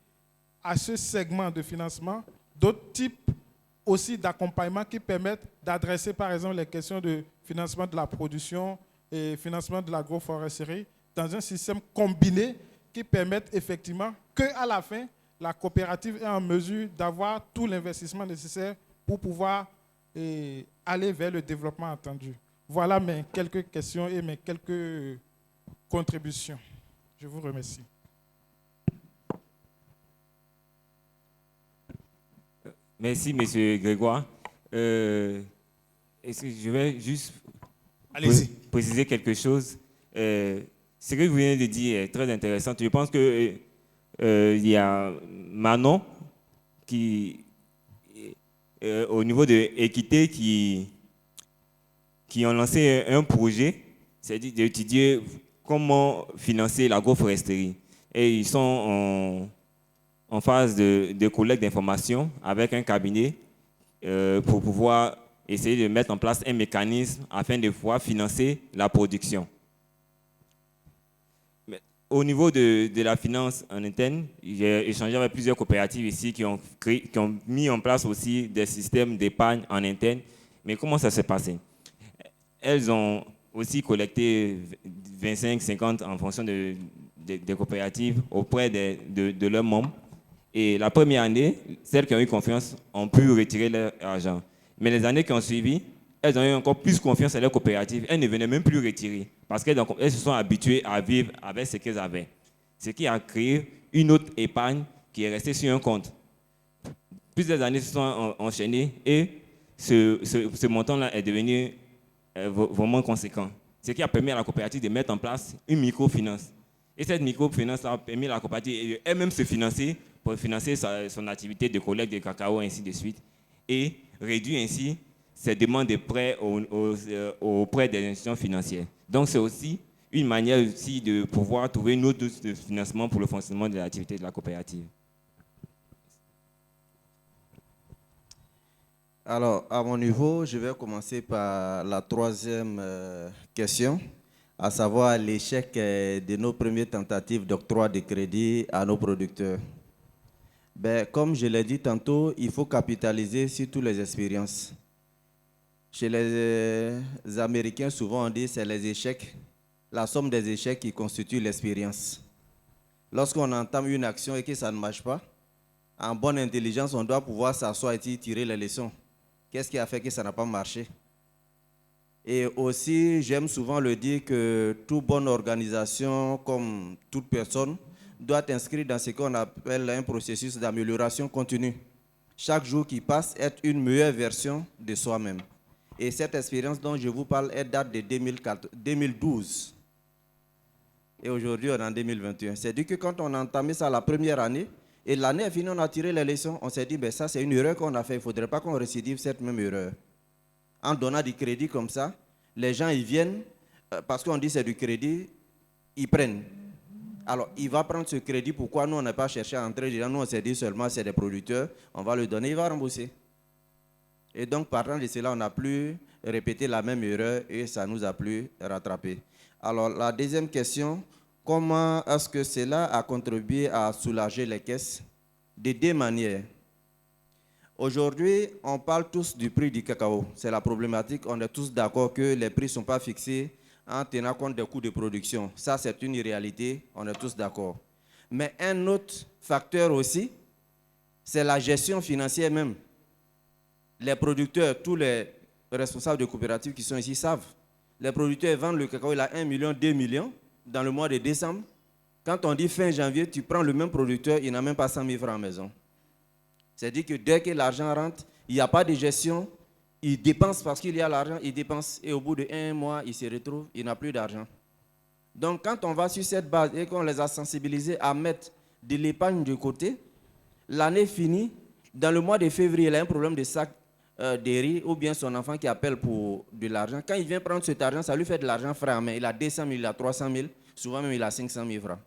à ce segment de financement d'autres types aussi d'accompagnement qui permettent d'adresser par exemple les questions de financement de la production et financement de l'agroforesterie dans un système combiné qui permette effectivement qu'à la fin, la coopérative est en mesure d'avoir tout l'investissement nécessaire pour pouvoir aller vers le développement attendu. Voilà mes quelques questions et mes quelques contributions. Je vous remercie. Merci, M. Grégoire. Est-ce que je vais juste préciser quelque chose. Ce que vous venez de dire est très intéressant. Je pense qu'il y a Manon qui, au niveau de Équité qui ont lancé un projet, c'est-à-dire d'étudier comment financer l'agroforesterie. Et ils sont en phase de collecte d'informations avec un cabinet pour pouvoir essayer de mettre en place un mécanisme afin de pouvoir financer la production. Mais au niveau de la finance en interne, j'ai échangé avec plusieurs coopératives ici qui ont mis en place aussi des systèmes d'épargne en interne. Mais comment ça s'est passé? Elles ont aussi collecté 25-50 en fonction des coopératives auprès de leurs membres. Et la première année, celles qui ont eu confiance ont pu retirer leur argent. Mais les années qui ont suivi, elles ont eu encore plus confiance à leur coopérative. Elles ne venaient même plus retirer parce qu'elles se sont habituées à vivre avec ce qu'elles avaient. Ce qui a créé une autre épargne qui est restée sur un compte. Plusieurs années se sont enchaînées et ce montant-là est devenu vraiment conséquent. Ce qui a permis à la coopérative de mettre en place une microfinance. Et cette microfinance a permis à la coopérative elle-même se financer pour financer son activité de collecte de cacao, ainsi de suite, et réduire ainsi ses demandes de prêts auprès des institutions financières. Donc c'est aussi une manière aussi de pouvoir trouver une autre source de financement pour le fonctionnement de l'activité de la coopérative. Alors, à mon niveau, je vais commencer par la troisième question, à savoir l'échec de nos premières tentatives d'octroi de crédit à nos producteurs. Comme je l'ai dit tantôt, il faut capitaliser sur toutes les expériences. Chez les Américains, souvent on dit que c'est les échecs, la somme des échecs qui constitue l'expérience. Lorsqu'on entame une action et que ça ne marche pas, en bonne intelligence, on doit pouvoir s'asseoir et tirer les leçons. Qu'est-ce qui a fait que ça n'a pas marché? Et aussi, j'aime souvent le dire que toute bonne organisation, comme toute personne, doit inscrire dans ce qu'on appelle un processus d'amélioration continue. Chaque jour qui passe est une meilleure version de soi-même. Et cette expérience dont je vous parle, elle date de 2012. Et aujourd'hui, on est en 2021. C'est-à-dire que quand on a entamé ça la première année, et l'année est finie, on a tiré les leçons, on s'est dit, ça c'est une erreur qu'on a fait, il ne faudrait pas qu'on récidive cette même erreur. En donnant du crédit comme ça, les gens ils viennent, parce qu'on dit c'est du crédit, ils prennent. Alors, il va prendre ce crédit, pourquoi nous on n'a pas cherché à entrer dedans, nous on s'est dit seulement c'est des producteurs, on va le donner, il va rembourser. Et donc, partant de cela, on n'a plus répété la même erreur et ça nous a plus rattrapé. Alors, la deuxième question, comment est-ce que cela a contribué à soulager les caisses? De deux manières. Aujourd'hui, on parle tous du prix du cacao. C'est la problématique. On est tous d'accord que les prix ne sont pas fixés en tenant compte des coûts de production. Ça, c'est une réalité. On est tous d'accord. Mais un autre facteur aussi, c'est la gestion financière même. Les producteurs, tous les responsables de coopératives qui sont ici savent. Les producteurs vendent le cacao, il a 1 million, 2 millions dans le mois de décembre. Quand on dit fin janvier, tu prends le même producteur, il n'a même pas 100 000 francs à la maison. C'est-à-dire que dès que l'argent rentre, il n'y a pas de gestion, il dépense parce qu'il y a l'argent, il dépense et au bout d'1 mois, il se retrouve, il n'a plus d'argent. Donc quand on va sur cette base et qu'on les a sensibilisés à mettre de l'épargne de côté, l'année finie, dans le mois de février, il a un problème de sac de riz ou bien son enfant qui appelle pour de l'argent. Quand il vient prendre cet argent, ça lui fait de l'argent frais en main. Il a 200 000, il a 300 000, souvent même il a 500 000 francs.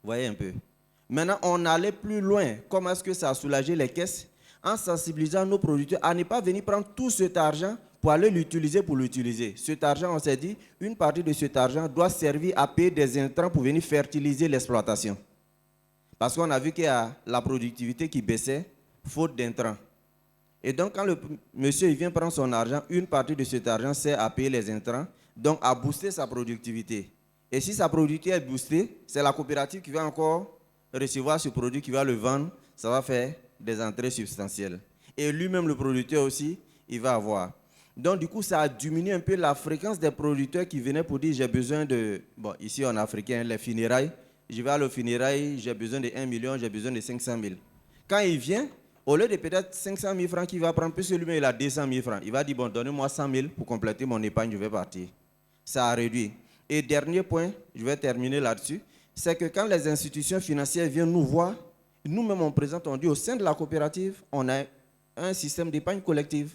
Vous voyez un peu. Maintenant, on allait plus loin. Comment est-ce que ça a soulagé les caisses? En sensibilisant nos producteurs à ne pas venir prendre tout cet argent pour aller l'utiliser pour l'utiliser. Cet argent, on s'est dit, une partie de cet argent doit servir à payer des intrants pour venir fertiliser l'exploitation. Parce qu'on a vu qu'il y a la productivité qui baissait, faute d'intrants. Et donc, quand le monsieur il vient prendre son argent, une partie de cet argent sert à payer les intrants, donc à booster sa productivité. Et si sa productivité est boostée, c'est la coopérative qui va encore recevoir ce produit, qui va le vendre, ça va faire des entrées substantielles. Et lui-même, le producteur aussi, il va avoir. Donc, du coup, ça a diminué un peu la fréquence des producteurs qui venaient pour dire j'ai besoin de... Bon, ici, en africain, les funérailles. Je vais à le funérailles, j'ai besoin de 1 million, j'ai besoin de 500 000. Quand il vient, au lieu de peut-être 500 000 francs qu'il va prendre, puisque lui-même il a 200 000 francs, il va dire, bon, donnez-moi 100 000 pour compléter mon épargne, je vais partir. Ça a réduit. Et dernier point, je vais terminer là-dessus, c'est que quand les institutions financières viennent nous voir, nous-mêmes on présente, on dit au sein de la coopérative, on a un système d'épargne collective.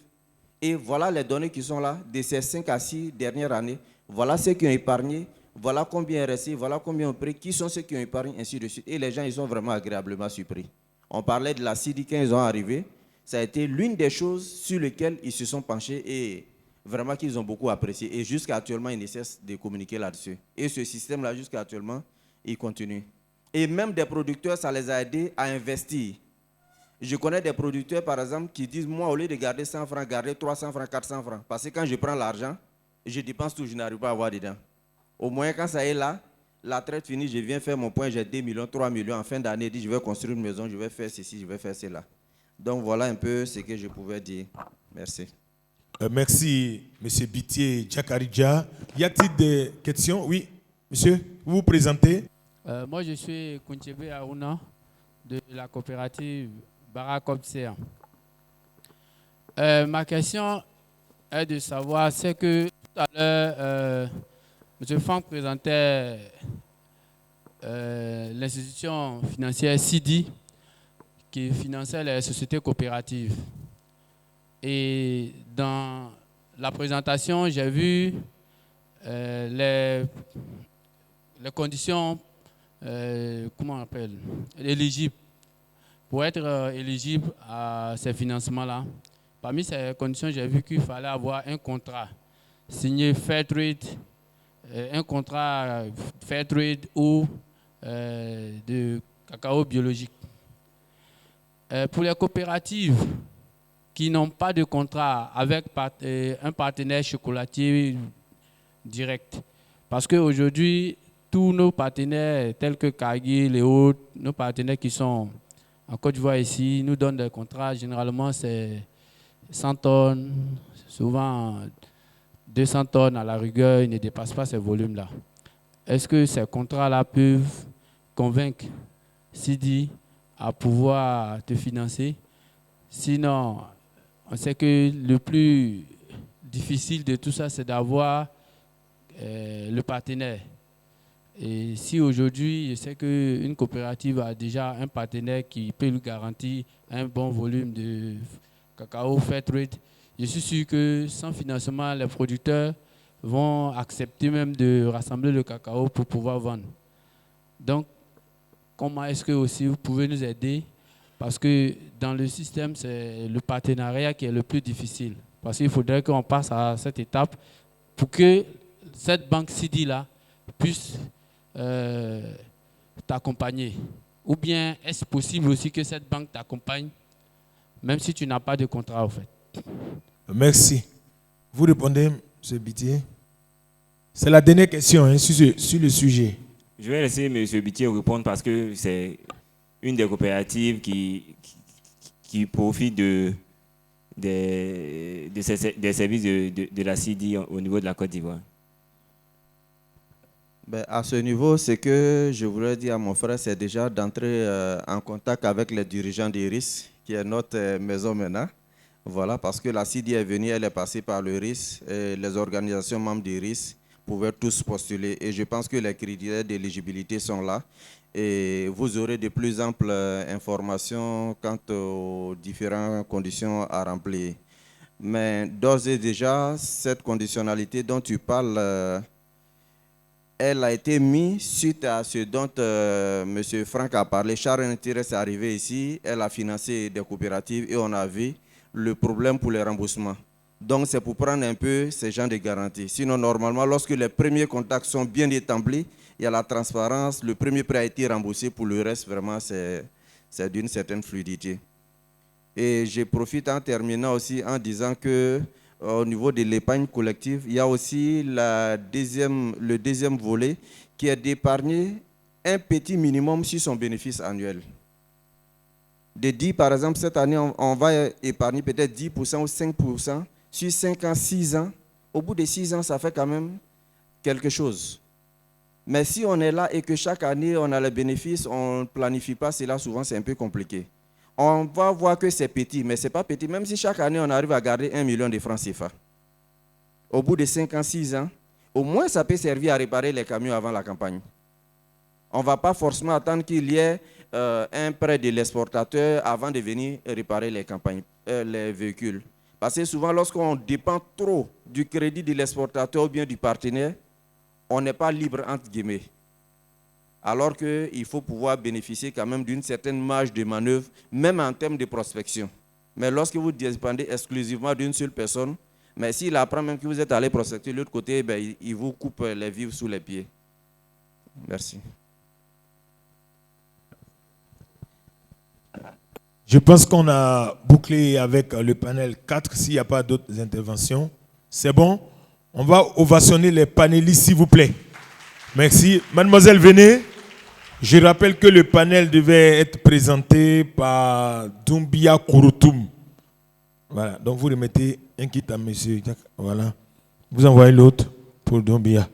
Et voilà les données qui sont là, de ces 5 à 6 dernières années. Voilà ceux qui ont épargné, voilà combien est resté, voilà combien ont pris, qui sont ceux qui ont épargné, ainsi de suite. Et les gens, ils sont vraiment agréablement surpris. On parlait de la CIDI quand ils ont arrivé. Ça a été l'une des choses sur lesquelles ils se sont penchés et vraiment qu'ils ont beaucoup apprécié. Et jusqu'à actuellement, ils ne cessent de communiquer là-dessus. Et ce système-là, jusqu'à actuellement, il continue. Et même des producteurs, ça les a aidés à investir. Je connais des producteurs, par exemple, qui disent, moi, au lieu de garder 100 francs, garder 300 francs, 400 francs. Parce que quand je prends l'argent, je dépense tout, je n'arrive pas à avoir dedans. Au moins, quand ça est là, la traite finie, je viens faire mon point, j'ai 2 millions, 3 millions. En fin d'année, je dis, je vais construire une maison, je vais faire ceci, je vais faire cela. Donc, voilà un peu ce que je pouvais dire. Merci. Merci, M. Bitier Djakaridja. Y a-t-il des questions? Oui, monsieur, vous vous présentez? Moi, je suis Kounchebe Aouna de la coopérative Barakopsea. Ma question est de savoir, c'est que tout à l'heure, M. Franck présentait l'institution financière CIDI qui finançait les sociétés coopératives. Et dans la présentation, j'ai vu les conditions, comment on appelle, éligibles, pour être éligible à ces financements-là. Parmi ces conditions, j'ai vu qu'il fallait avoir un contrat signé Fairtrade, un contrat Fairtrade ou de cacao biologique. Pour les coopératives qui n'ont pas de contrat avec un partenaire chocolatier direct, parce qu'aujourd'hui, tous nos partenaires tels que Cargill et autres, nos partenaires qui sont en Côte d'Ivoire ici, nous donnent des contrats, généralement c'est 100 tonnes, souvent 200 tonnes à la rigueur, ils ne dépassent pas ces volumes-là. Est-ce que ces contrats-là peuvent convaincre CIDI à pouvoir te financer? Sinon, on sait que le plus difficile de tout ça, c'est d'avoir le partenaire. Et si aujourd'hui, je sais qu'une coopérative a déjà un partenaire qui peut lui garantir un bon volume de cacao Fairtrade, je suis sûr que sans financement, les producteurs vont accepter même de rassembler le cacao pour pouvoir vendre. Donc, comment est-ce que aussi vous pouvez nous aider? Parce que dans le système, c'est le partenariat qui est le plus difficile. Parce qu'il faudrait qu'on passe à cette étape pour que cette banque CIDI-là puisse t'accompagner. Ou bien est-ce possible aussi que cette banque t'accompagne, même si tu n'as pas de contrat en fait? Merci. Vous répondez, M. Bitier? C'est la dernière question hein, sur le sujet. Je vais laisser M. Bitier répondre parce que c'est une des coopératives qui profite des services de la CIDI au niveau de la Côte d'Ivoire. Ben, à ce niveau, ce que je voulais dire à mon frère, c'est déjà d'entrer en contact avec les dirigeants d'IRIS, qui est notre maison maintenant. Voilà, parce que la CIDI est venue, elle est passée par le RIS, et les organisations membres d'IRIS pouvaient tous postuler. Et je pense que les critères d'éligibilité sont là. Et vous aurez de plus amples informations quant aux différentes conditions à remplir. Mais d'ores et déjà, cette conditionnalité dont tu parles, elle a été mise suite à ce dont M. Franck a parlé. Sharon Tires est arrivé ici, elle a financé des coopératives et on a vu le problème pour les remboursements. Donc c'est pour prendre un peu ces gens de garantie. Sinon, normalement, lorsque les premiers contacts sont bien établis, il y a la transparence, le premier prêt a été remboursé, pour le reste, vraiment, c'est d'une certaine fluidité. Et je profite en terminant aussi en disant que au niveau de l'épargne collective, il y a aussi le deuxième volet qui est d'épargner un petit minimum sur son bénéfice annuel. De dire, par exemple, cette année, on va épargner peut-être 10% ou 5% sur 5 ans, 6 ans. Au bout de 6 ans, ça fait quand même quelque chose. Mais si on est là et que chaque année, on a le bénéfice, on ne planifie pas cela, souvent, c'est un peu compliqué. On va voir que c'est petit, mais ce n'est pas petit. Même si chaque année, on arrive à garder 1 million de francs CFA. Au bout de 5 ans, 6 ans, au moins, ça peut servir à réparer les camions avant la campagne. On ne va pas forcément attendre qu'il y ait un prêt de l'exportateur avant de venir réparer les véhicules. Parce que souvent, lorsqu'on dépend trop du crédit de l'exportateur ou bien du partenaire, on n'est pas libre, entre guillemets. Alors qu'il faut pouvoir bénéficier quand même d'une certaine marge de manœuvre, même en termes de prospection. Mais lorsque vous dépendez exclusivement d'une seule personne, mais s'il apprend même que vous êtes allé prospecter de l'autre côté, ben, il vous coupe les vivres sous les pieds. Merci. Je pense qu'on a bouclé avec le panel 4, s'il n'y a pas d'autres interventions. C'est bon? On va ovationner les panélistes, s'il vous plaît. Merci. Mademoiselle, venez. Je rappelle que le panel devait être présenté par Doumbia Kouroutoum. Voilà, donc vous remettez un kit à monsieur. Voilà. Vous envoyez l'autre pour Doumbia.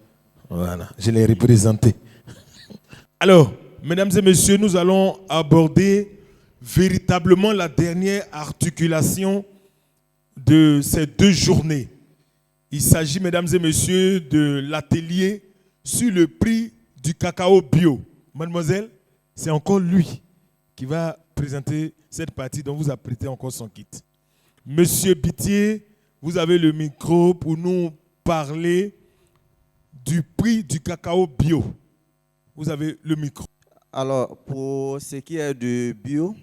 Voilà, je l'ai représenté. Alors, mesdames et messieurs, nous allons aborder véritablement la dernière articulation de ces 2 journées. Il s'agit, mesdames et messieurs, de l'atelier sur le prix du cacao bio. Mademoiselle, c'est encore lui qui va présenter cette partie dont vous apprêtez encore son kit. Monsieur Bitier, vous avez le micro pour nous parler du prix du cacao bio. Vous avez le micro. Alors, pour ce qui est du bio,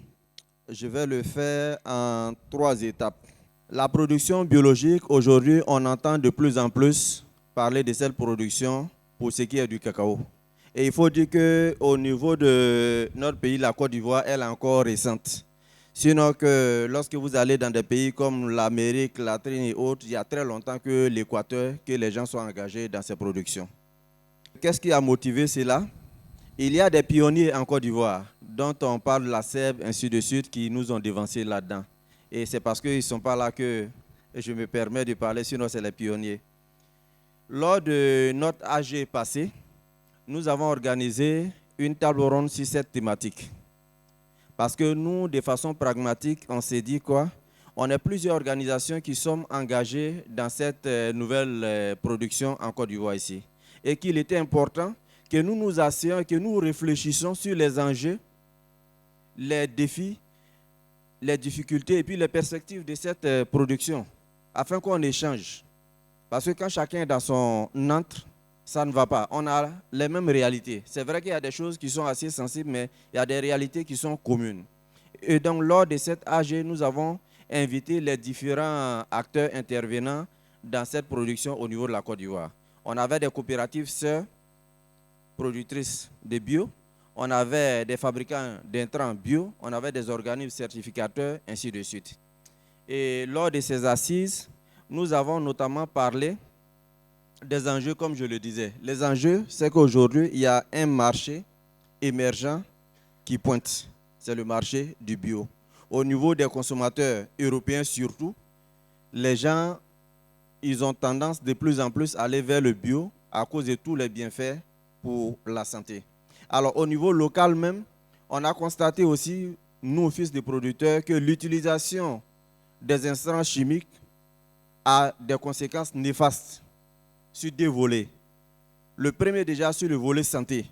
je vais le faire en 3 étapes. La production biologique, aujourd'hui, on entend de plus en plus parler de cette production pour ce qui est du cacao. Et il faut dire qu'au niveau de notre pays, la Côte d'Ivoire, elle est encore récente. Sinon que lorsque vous allez dans des pays comme l'Amérique, la Trine et autres, il y a très longtemps que l'Équateur, que les gens sont engagés dans ces productions. Qu'est-ce qui a motivé cela? Il y a des pionniers en Côte d'Ivoire, dont on parle de la SEB, ainsi de suite, qui nous ont devancés là-dedans. Et c'est parce qu'ils ne sont pas là que je me permets de parler, sinon c'est les pionniers. Lors de notre AG passé, nous avons organisé une table ronde sur cette thématique. Parce que nous, de façon pragmatique, on s'est dit quoi? On est plusieurs organisations qui sont engagées dans cette nouvelle production en Côte d'Ivoire ici. Et qu'il était important que nous nous asseyons et que nous réfléchissions sur les enjeux, les défis, les difficultés et puis les perspectives de cette production, afin qu'on échange. Parce que quand chacun est dans son antre, ça ne va pas. On a les mêmes réalités. C'est vrai qu'il y a des choses qui sont assez sensibles, mais il y a des réalités qui sont communes. Et donc, lors de cette AG, nous avons invité les différents acteurs intervenants dans cette production au niveau de la Côte d'Ivoire. On avait des coopératives sœurs, productrices de bio, on avait des fabricants d'intrants bio, on avait des organismes certificateurs, ainsi de suite. Et lors de ces assises, nous avons notamment parlé des enjeux, comme je le disais. Les enjeux, c'est qu'aujourd'hui, il y a un marché émergent qui pointe. C'est le marché du bio. Au niveau des consommateurs européens surtout, les gens, ils ont tendance de plus en plus à aller vers le bio à cause de tous les bienfaits pour la santé. Alors, au niveau local même, on a constaté aussi, nous, fils de producteurs, que l'utilisation des intrants chimiques a des conséquences néfastes sur deux volets. Le premier, déjà, sur le volet santé.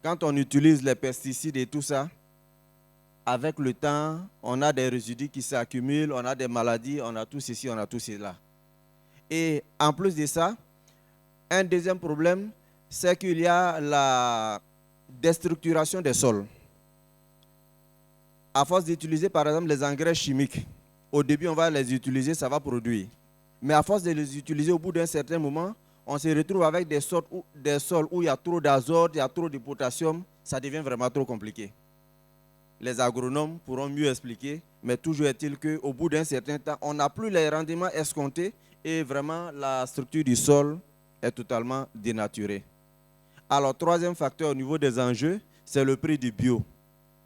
Quand on utilise les pesticides et tout ça, avec le temps, on a des résidus qui s'accumulent, on a des maladies, on a tout ceci, on a tout cela. Et en plus de ça, un deuxième problème, c'est qu'il y a la déstructuration des sols. À force d'utiliser par exemple les engrais chimiques, au début on va les utiliser, ça va produire. Mais à force de les utiliser, au bout d'un certain moment, on se retrouve avec des sols où il y a trop d'azote, il y a trop de potassium, ça devient vraiment trop compliqué. Les agronomes pourront mieux expliquer, mais toujours est-il qu'au bout d'un certain temps, on n'a plus les rendements escomptés et vraiment la structure du sol est totalement dénaturée. Alors, troisième facteur au niveau des enjeux, c'est le prix du bio.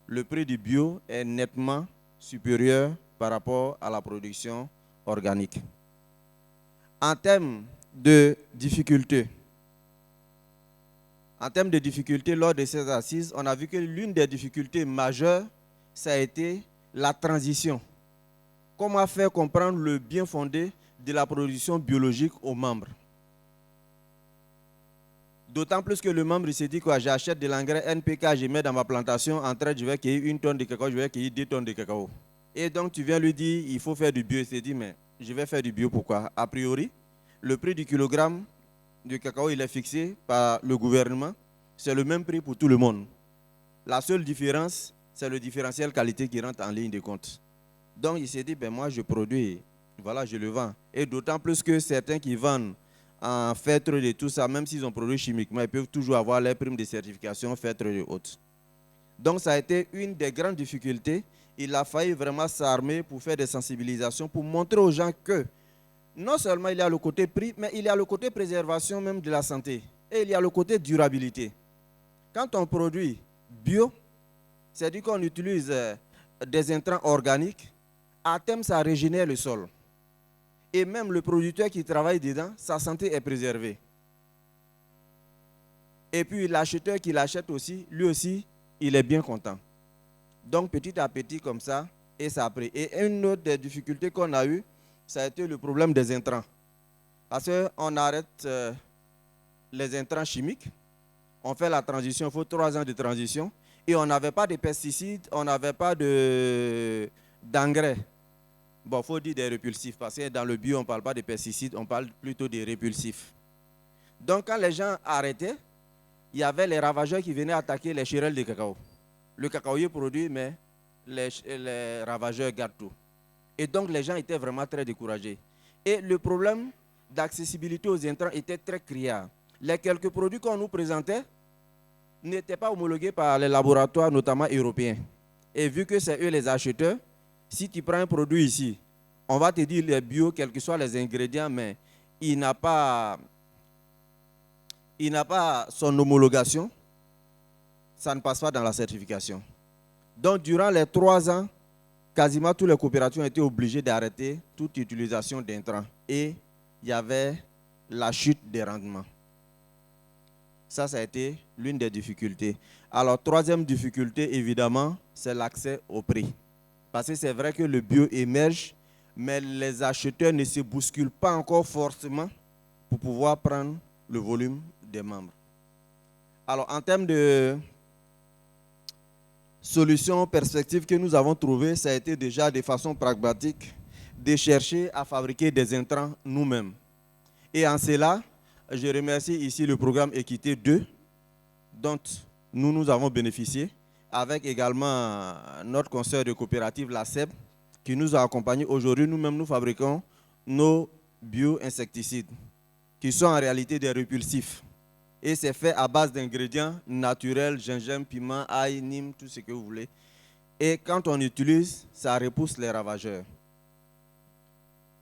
Le prix du bio est nettement supérieur par rapport à la production organique. En termes de difficultés, lors de ces assises, on a vu que l'une des difficultés majeures, ça a été la transition. Comment faire comprendre le bien fondé de la production biologique aux membres? D'autant plus que le membre s'est dit que j'achète de l'engrais NPK, je mets dans ma plantation, en train je vais cueillir 1 tonne de cacao, je vais cueillir 2 tonnes de cacao. Et donc tu viens lui dire, il faut faire du bio. Il s'est dit, mais je vais faire du bio pourquoi? A priori, le prix du kilogramme du cacao, il est fixé par le gouvernement. C'est le même prix pour tout le monde. La seule différence, c'est le différentiel qualité qui rentre en ligne de compte. Donc il s'est dit, ben moi je produis, voilà, je le vends. Et d'autant plus que certains qui vendent en feutre de tout ça, même s'ils ont produit chimiquement, ils peuvent toujours avoir les primes de certification feutre de haute. Donc ça a été une des grandes difficultés. Il a fallu vraiment s'armer pour faire des sensibilisations, pour montrer aux gens que non seulement il y a le côté prix, mais il y a le côté préservation même de la santé. Et il y a le côté durabilité. Quand on produit bio, c'est-à-dire qu'on utilise des intrants organiques, à terme ça régénère le sol. Et même le producteur qui travaille dedans, sa santé est préservée. Et puis l'acheteur qui l'achète aussi, lui aussi, il est bien content. Donc petit à petit comme ça, et ça a pris. Et une autre des difficultés qu'on a eues, ça a été le problème des intrants. Parce qu'on arrête les intrants chimiques, on fait la transition, il faut 3 ans de transition, et on n'avait pas de pesticides, on n'avait pas d'engrais. Bon, il faut dire des répulsifs, parce que dans le bio, on ne parle pas de pesticides, on parle plutôt des répulsifs. Donc, quand les gens arrêtaient, il y avait les ravageurs qui venaient attaquer les chérelles de cacao. Le cacaoyer produit, mais les ravageurs gardent tout. Et donc, les gens étaient vraiment très découragés. Et le problème d'accessibilité aux intrants était très criard. Les quelques produits qu'on nous présentait n'étaient pas homologués par les laboratoires, notamment européens. Et vu que c'est eux les acheteurs, si tu prends un produit ici, on va te dire les bio, quels que soient les ingrédients, mais il n'a pas son homologation, ça ne passe pas dans la certification. Donc, durant les 3 ans, quasiment toutes les coopératives ont été obligées d'arrêter toute utilisation d'intrants. Et il y avait la chute des rendements. Ça a été l'une des difficultés. Alors, troisième difficulté, évidemment, c'est l'accès au prix. Parce que c'est vrai que le bio émerge, mais les acheteurs ne se bousculent pas encore forcément pour pouvoir prendre le volume des membres. Alors, en termes de solutions, perspectives que nous avons trouvées, ça a été déjà de façon pragmatique de chercher à fabriquer des intrants nous-mêmes. Et en cela, je remercie ici le programme Équité 2, dont nous avons bénéficié, avec également notre conseil de coopérative, la SEB, qui nous a accompagnés. Aujourd'hui, nous-mêmes, nous fabriquons nos bio-insecticides, qui sont en réalité des répulsifs. Et c'est fait à base d'ingrédients naturels, gingembre, piment, ail, nîmes, tout ce que vous voulez. Et quand on utilise, ça repousse les ravageurs.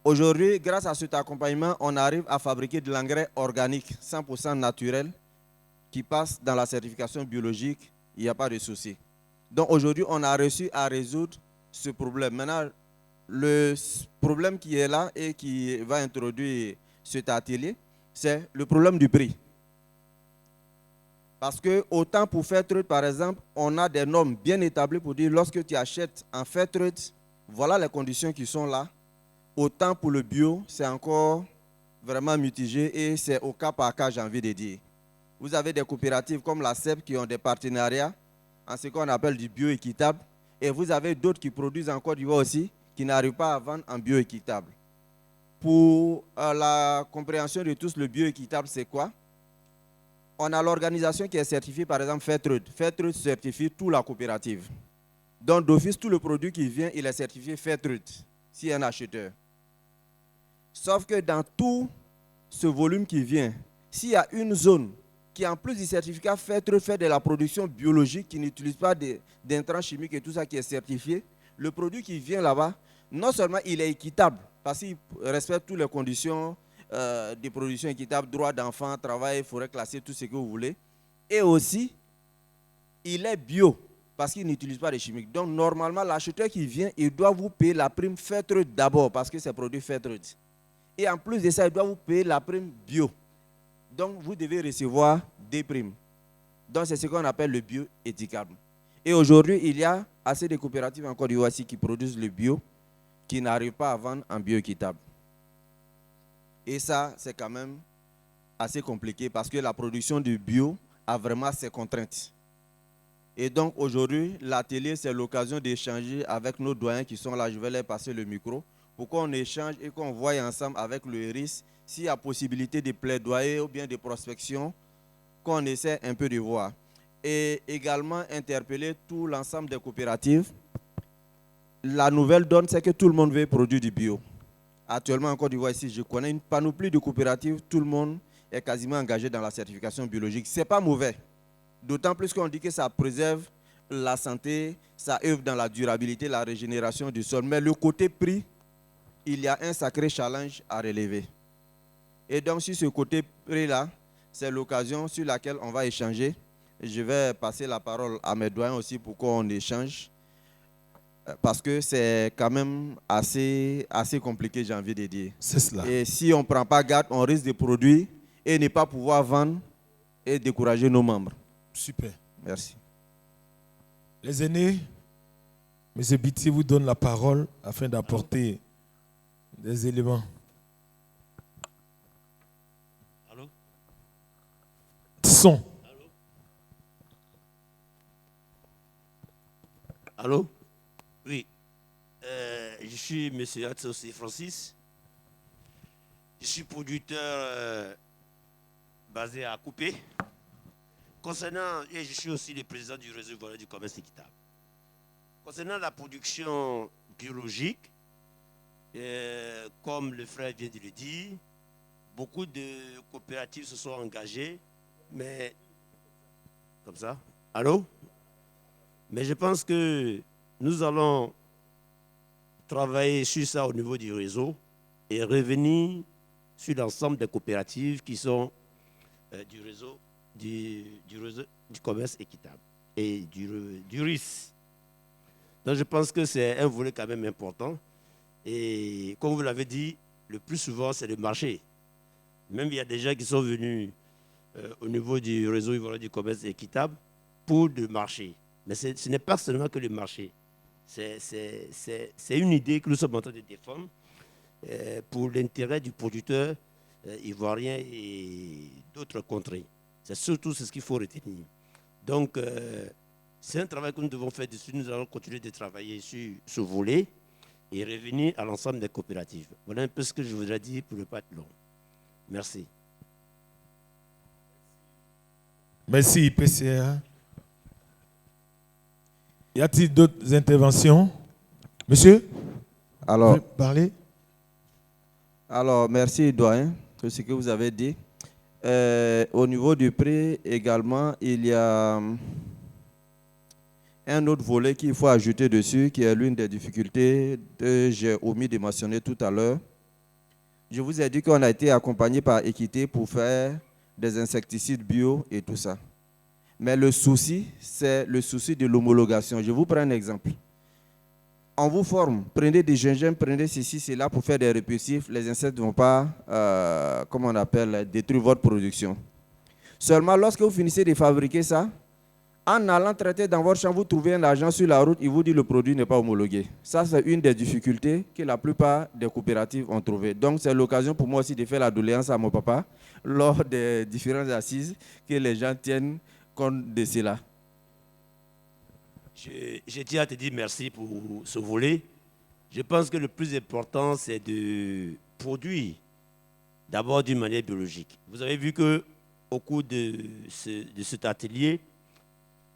Aujourd'hui, grâce à cet accompagnement, on arrive à fabriquer de l'engrais organique, 100% naturel, qui passe dans la certification biologique, il n'y a pas de souci. Donc aujourd'hui, on a réussi à résoudre ce problème. Maintenant, le problème qui est là et qui va introduire cet atelier, c'est le problème du prix. Parce que autant pour Fairtrade, par exemple, on a des normes bien établies pour dire lorsque tu achètes en Fairtrade, voilà les conditions qui sont là. Autant pour le bio, c'est encore vraiment mitigé et c'est au cas par cas, j'ai envie de dire. Vous avez des coopératives comme la CEP qui ont des partenariats en ce qu'on appelle du bio équitable. Et vous avez d'autres qui produisent en Côte d'Ivoire aussi, qui n'arrivent pas à vendre en bio équitable. Pour la compréhension de tous, le bio équitable, c'est quoi? On a l'organisation qui est certifiée, par exemple Fairtrade. Fairtrade certifie toute la coopérative. Donc d'office, tout le produit qui vient, il est certifié Fairtrade, s'il y a un acheteur. Sauf que dans tout ce volume qui vient, s'il y a une zone qui, en plus du certificat Fairtrade, fait de la production biologique, qui n'utilise pas d'intrants chimiques et tout ça qui est certifié, le produit qui vient là-bas, non seulement il est équitable, parce qu'il respecte toutes les conditions de production équitable, droit d'enfant, travail, forêt classée, tout ce que vous voulez, et aussi, il est bio, parce qu'il n'utilise pas de chimiques. Donc, normalement, l'acheteur qui vient, il doit vous payer la prime Fairtrade d'abord, parce que c'est produit Fairtrade. Et en plus de ça, il doit vous payer la prime bio. Donc, vous devez recevoir des primes. Donc, c'est ce qu'on appelle le bio équitable. Et aujourd'hui, il y a assez de coopératives en Côte d'Ivoire qui produisent le bio, qui n'arrivent pas à vendre en bio équitable. Et ça, c'est quand même assez compliqué parce que la production du bio a vraiment ses contraintes. Et donc, aujourd'hui, l'atelier, c'est l'occasion d'échanger avec nos doyens qui sont là. Je vais leur passer le micro pour qu'on échange et qu'on voie ensemble avec le RIS s'il y a possibilité de plaidoyer ou bien de prospection, qu'on essaie un peu de voir. Et également interpeller tout l'ensemble des coopératives. La nouvelle donne, c'est que tout le monde veut produire du bio. Actuellement, en Côte d'Ivoire, ici, je connais une panoplie de coopératives. Tout le monde est quasiment engagé dans la certification biologique. Ce n'est pas mauvais. D'autant plus qu'on dit que ça préserve la santé, ça œuvre dans la durabilité, la régénération du sol. Mais le côté prix, il y a un sacré challenge à relever. Et donc, sur ce côté prix-là, c'est l'occasion sur laquelle on va échanger. Je vais passer la parole à mes doyens aussi pour qu'on échange. Parce que c'est quand même assez compliqué, j'ai envie de dire. C'est cela. Et si on ne prend pas garde, on risque de produire et ne pas pouvoir vendre et décourager nos membres. Super. Merci. Les aînés, M. Biti vous donne la parole afin d'apporter des éléments. Allô? Son. Allô? Oui. Je suis M. Atsosi Francis. Je suis producteur basé à Coupé. Et je suis aussi le président du réseau ivoirien du commerce équitable. Concernant la production biologique, comme le frère vient de le dire, beaucoup de coopératives se sont engagées, mais comme ça. Allô? Mais je pense que nous allons travailler sur ça au niveau du réseau et revenir sur l'ensemble des coopératives qui sont du réseau du commerce équitable et du RIS. Donc je pense que c'est un volet quand même important. Et comme vous l'avez dit, le plus souvent c'est le marché. Même il y a des gens qui sont venus au niveau du réseau ivoirien du commerce équitable pour le marché. Mais ce n'est pas seulement que le marché. C'est une idée que nous sommes en train de défendre pour l'intérêt du producteur ivoirien et d'autres contrées. C'est surtout ce qu'il faut retenir. Donc, c'est un travail que nous devons faire dessus. Nous allons continuer de travailler sur ce volet et revenir à l'ensemble des coopératives. Voilà un peu ce que je voudrais dire pour ne pas être long. Merci. Merci, PCA. Y a-t-il d'autres interventions? Monsieur, Alors, vous voulez parler? Alors, merci, doyen, de ce que vous avez dit. Au niveau du prix également, il y a un autre volet qu'il faut ajouter dessus, qui est l'une des difficultés que j'ai omis de mentionner tout à l'heure. Je vous ai dit qu'on a été accompagné par Équité pour faire des insecticides bio et tout ça. Mais le souci, c'est le souci de l'homologation. Je vous prends un exemple. On vous forme, prenez des gingembre, prenez ceci, cela pour faire des répulsifs. Les insectes ne vont pas, comment on appelle, détruire votre production. Seulement, lorsque vous finissez de fabriquer ça, en allant traiter dans votre champ, vous trouvez un agent sur la route, il vous dit que le produit n'est pas homologué. Ça, c'est une des difficultés que la plupart des coopératives ont trouvées. Donc, c'est l'occasion pour moi aussi de faire la doléance à mon papa lors des différentes assises que les gens tiennent compte de cela. Je tiens à te dire merci pour ce volet. Je pense que le plus important, c'est de produire d'abord d'une manière biologique. Vous avez vu qu'au cours de cet atelier,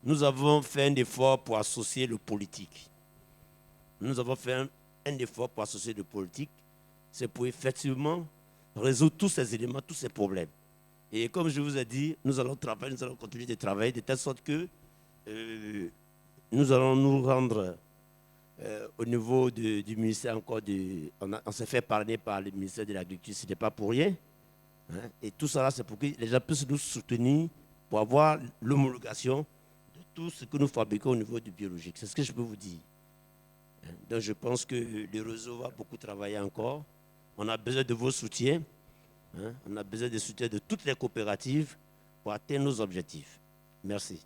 nous avons fait un effort pour associer le politique. Nous avons fait un effort pour associer le politique. C'est pour effectivement résoudre tous ces éléments, tous ces problèmes. Et comme je vous ai dit, nous allons travailler, nous allons continuer de travailler de telle sorte que nous allons nous rendre au niveau du ministère encore on s'est fait parler par le ministère de l'Agriculture, ce n'est pas pour rien. Hein? Et tout ça, c'est pour que les gens puissent nous soutenir pour avoir l'homologation de tout ce que nous fabriquons au niveau du biologique. C'est ce que je peux vous dire. Donc je pense que le réseau va beaucoup travailler encore. On a besoin de vos soutiens. Hein? On a besoin du soutien de toutes les coopératives pour atteindre nos objectifs. Merci.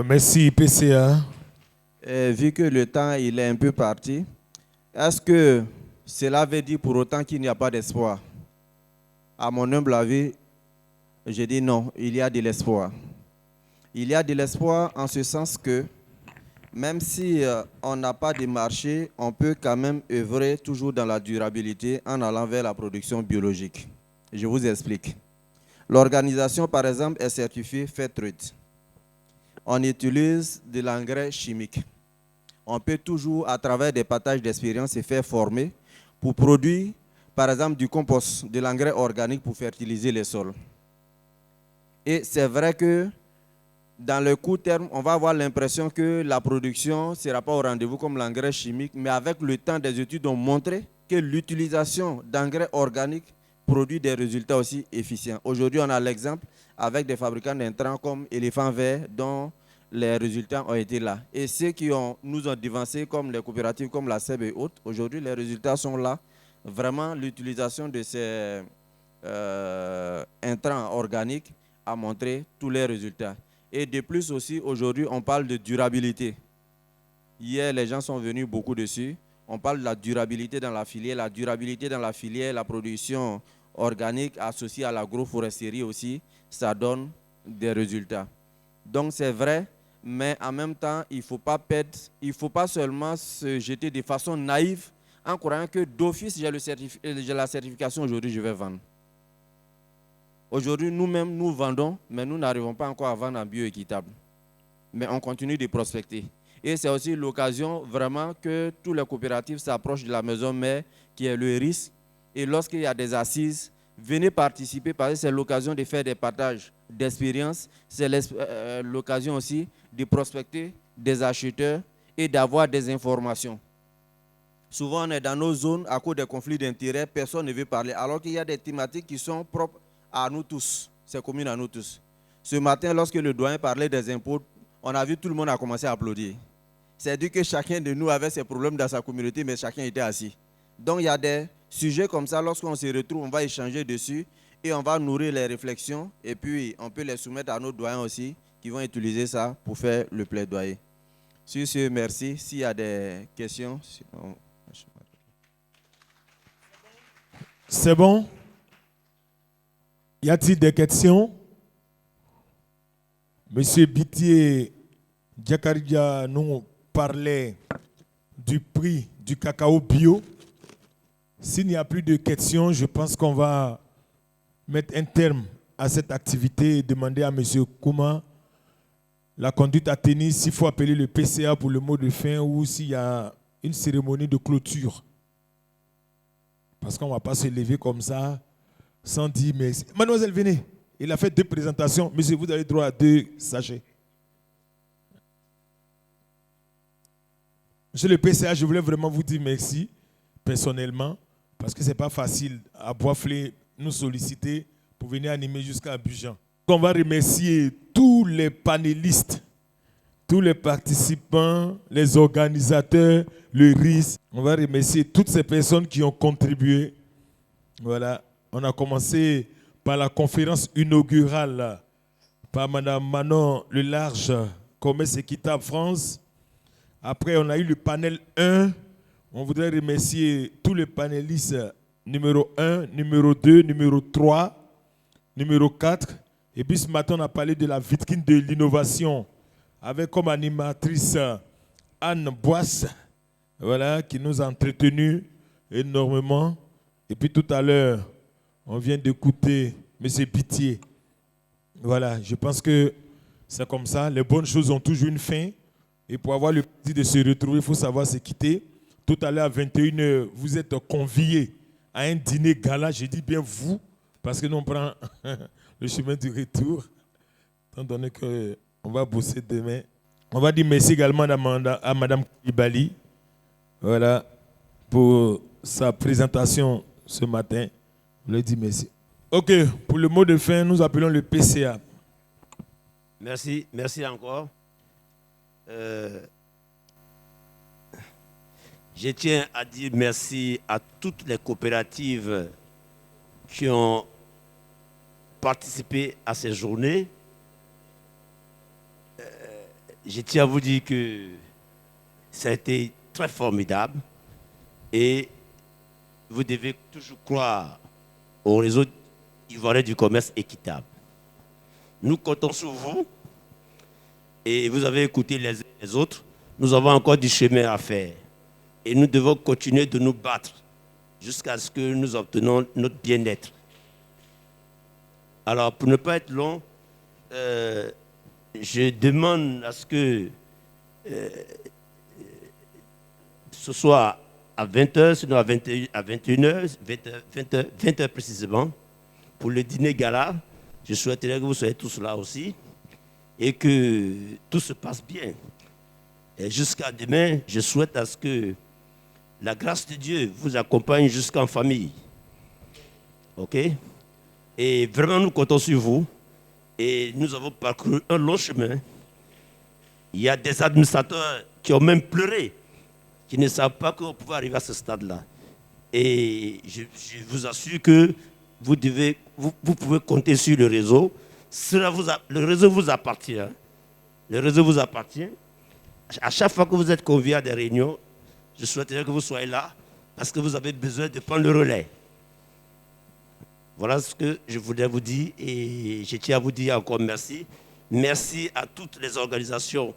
Merci, PCA. Vu que le temps il est un peu parti, est-ce que cela veut dire pour autant qu'il n'y a pas d'espoir? À mon humble avis, je dis non, il y a de l'espoir. Il y a de l'espoir en ce sens que même si on n'a pas de marché, on peut quand même œuvrer toujours dans la durabilité en allant vers la production biologique. Je vous explique. L'organisation, par exemple, est certifiée Fairtrade. On utilise de l'engrais chimique. On peut toujours, à travers des partages d'expérience, se faire former pour produire, par exemple, du compost, de l'engrais organique pour fertiliser les sols. Et c'est vrai que dans le court terme, on va avoir l'impression que la production ne sera pas au rendez-vous comme l'engrais chimique, mais avec le temps, des études ont montré que l'utilisation d'engrais organiques produit des résultats aussi efficients. Aujourd'hui, on a l'exemple avec des fabricants d'intrants comme Éléphant Vert, dont les résultats ont été là. Et ceux qui nous ont devancés, comme les coopératives, comme la SEB et autres, aujourd'hui, les résultats sont là. Vraiment, l'utilisation de ces intrants organiques a montré tous les résultats. Et de plus aussi, aujourd'hui, on parle de durabilité. Hier, les gens sont venus beaucoup dessus. On parle de la durabilité dans la filière. La durabilité dans la filière, la production organique associée à l'agroforesterie aussi, ça donne des résultats. Donc c'est vrai, mais en même temps, il ne faut pas perdre, il ne faut pas seulement se jeter de façon naïve en croyant que d'office, j'ai la certification, aujourd'hui je vais vendre. Aujourd'hui, nous-mêmes, nous vendons, mais nous n'arrivons pas encore à vendre en bioéquitable. Mais on continue de prospecter. Et c'est aussi l'occasion vraiment que tous les coopératives s'approchent de la maison mère, qui est le risque. Et lorsqu'il y a des assises, venez participer parce que c'est l'occasion de faire des partages d'expérience. C'est l'occasion aussi de prospecter des acheteurs et d'avoir des informations. Souvent, on est dans nos zones à cause des conflits d'intérêts, personne ne veut parler. Alors qu'il y a des thématiques qui sont propres à nous tous, c'est commun à nous tous. Ce matin, lorsque le doyen parlait des impôts, on a vu tout le monde a commencé à applaudir. C'est-à-dire que chacun de nous avait ses problèmes dans sa communauté, mais chacun était assis. Donc il y a des sujets comme ça, lorsqu'on se retrouve, on va échanger dessus et on va nourrir les réflexions et puis on peut les soumettre à nos doyens aussi qui vont utiliser ça pour faire le plaidoyer. Sur ce, merci. S'il y a des questions. C'est bon? Y a-t-il des questions? Monsieur Bitié Diakaria nous parlait du prix du cacao bio. S'il n'y a plus de questions, je pense qu'on va mettre un terme à cette activité et demander à monsieur Kouma la conduite à tenir, s'il faut appeler le PCA pour le mot de fin ou s'il y a une cérémonie de clôture. Parce qu'on ne va pas se lever comme ça sans dire merci. Mademoiselle, venez. Il a fait 2 présentations. Monsieur, vous avez droit à 2 sachets. Monsieur le PCA, je voulais vraiment vous dire merci personnellement parce que ce n'est pas facile à Boisflé nous solliciter pour venir animer jusqu'à Abidjan. On va remercier tous les panélistes, tous les participants, les organisateurs, le RIS. On va remercier toutes ces personnes qui ont contribué. Voilà, on a commencé par la conférence inaugurale par Mme Manon Le Large, Commerce Équitable France. Après, on a eu le panel 1. On voudrait remercier tous les panélistes numéro 1, numéro 2, numéro 3, numéro 4. Et puis ce matin, on a parlé de la vitrine de l'innovation avec comme animatrice Anne Boisse, voilà, qui nous a entretenus énormément. Et puis tout à l'heure, on vient d'écouter M. Pitié. Voilà, je pense que c'est comme ça. Les bonnes choses ont toujours une fin. Et pour avoir le plaisir de se retrouver, il faut savoir se quitter. Tout à l'heure, à 21h, vous êtes conviés à un dîner gala. Je dis bien vous, parce que nous, on prend le chemin du retour. Étant donné qu'on va bosser demain. On va dire merci également à Mme Koulibaly, voilà, pour sa présentation ce matin. Je lui dis merci. OK, pour le mot de fin, nous appelons le PCA. Merci, merci encore. Je tiens à dire merci à toutes les coopératives qui ont participé à ces journées. Je tiens à vous dire que ça a été très formidable et vous devez toujours croire au réseau ivoirien du commerce équitable. Nous comptons sur vous et vous avez écouté les autres. Nous avons encore du chemin à faire et nous devons continuer de nous battre jusqu'à ce que nous obtenions notre bien-être. Alors, pour ne pas être long, je demande à ce que ce soit à 20h, sinon à 21h, 20h précisément, pour le dîner gala. Je souhaiterais que vous soyez tous là aussi et que tout se passe bien. Et jusqu'à demain, je souhaite à ce que la grâce de Dieu vous accompagne jusqu'en famille. OK? Et vraiment, nous comptons sur vous. Et nous avons parcouru un long chemin. Il y a des administrateurs qui ont même pleuré, qui ne savent pas qu'on pouvait arriver à ce stade-là. Et je vous assure que vous pouvez compter sur le réseau. Le réseau vous appartient. Le réseau vous appartient. À chaque fois que vous êtes conviés à des réunions, je souhaiterais que vous soyez là parce que vous avez besoin de prendre le relais. Voilà ce que je voulais vous dire et je tiens à vous dire encore merci. Merci à toutes les organisations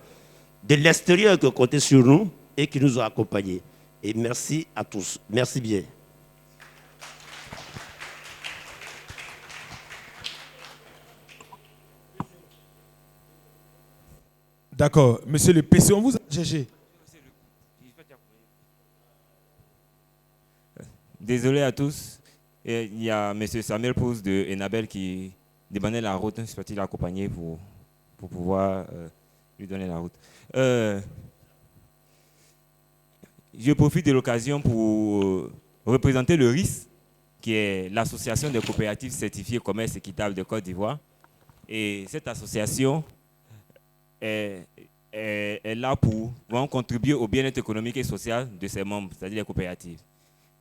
de l'extérieur qui ont compté sur nous et qui nous ont accompagnés. Et merci à tous. Merci bien. D'accord. Monsieur le PC, on vous a cherché. Désolé à tous. Et il y a M. Samuel Pousse de Enabel qui demandait la route. Je suis parti l'accompagner pour pouvoir lui donner la route. Je profite de l'occasion pour représenter le RIS, qui est l'Association des coopératives certifiées commerce équitable de Côte d'Ivoire. Et cette association est là pour vraiment contribuer au bien-être économique et social de ses membres, c'est-à-dire les coopératives.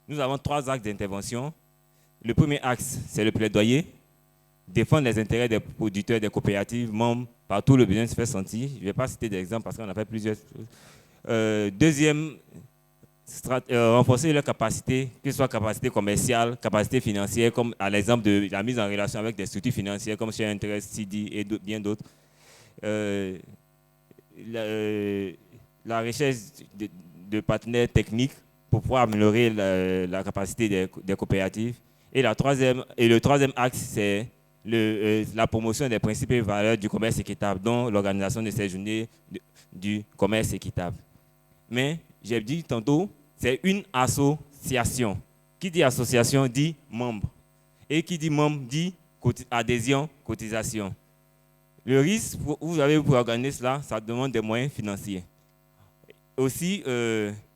Nous avons 3 axes d'intervention. Le premier axe, c'est le plaidoyer, défendre les intérêts des producteurs des coopératives membres partout où le besoin se fait sentir. Je ne vais pas citer d'exemples parce qu'on a fait plusieurs choses. Deuxième, renforcer leurs capacités, que ce soit capacité commerciale, capacité financière, comme à l'exemple de la mise en relation avec des structures financières comme chez Interest, CD et bien d'autres. La recherche de partenaires techniques pour pouvoir améliorer la capacité des coopératives. Et le troisième axe, c'est la promotion des principes et valeurs du commerce équitable, dont l'organisation de ces journées du commerce équitable. Mais, j'ai dit tantôt, c'est une association. Qui dit association dit membre. Et qui dit membre dit adhésion, cotisation. Le risque, vous avez pour organiser cela, ça demande des moyens financiers. Aussi,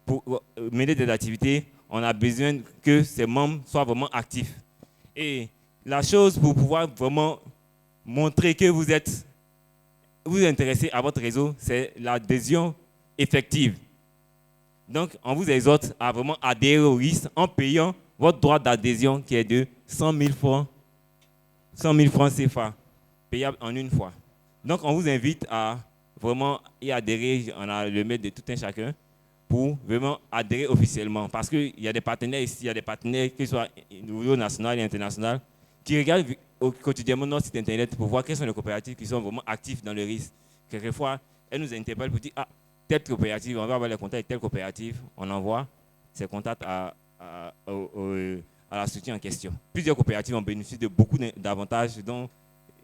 pour mener des activités, on a besoin que ses membres soient vraiment actifs. Et la chose pour pouvoir vraiment montrer que vous êtes intéressé à votre réseau, c'est l'adhésion effective. Donc, on vous exhorte à vraiment adhérer au RIS en payant votre droit d'adhésion qui est de 100 000 francs CFA, payable en une fois. Donc, on vous invite à vraiment y adhérer. On a le mail de tout un chacun pour vraiment adhérer officiellement. Parce qu'il y a des partenaires ici, il y a des partenaires, qu'ils soient au niveau national et international, qui regardent quotidiennement notre site internet pour voir quelles sont les coopératives qui sont vraiment actives dans le RIS. Quelquefois, elles nous interpellent pour dire telle coopérative, on va avoir les contacts avec telle coopérative, on envoie ces contacts à la structure en question. Plusieurs coopératives ont bénéficié de beaucoup d'avantages, dont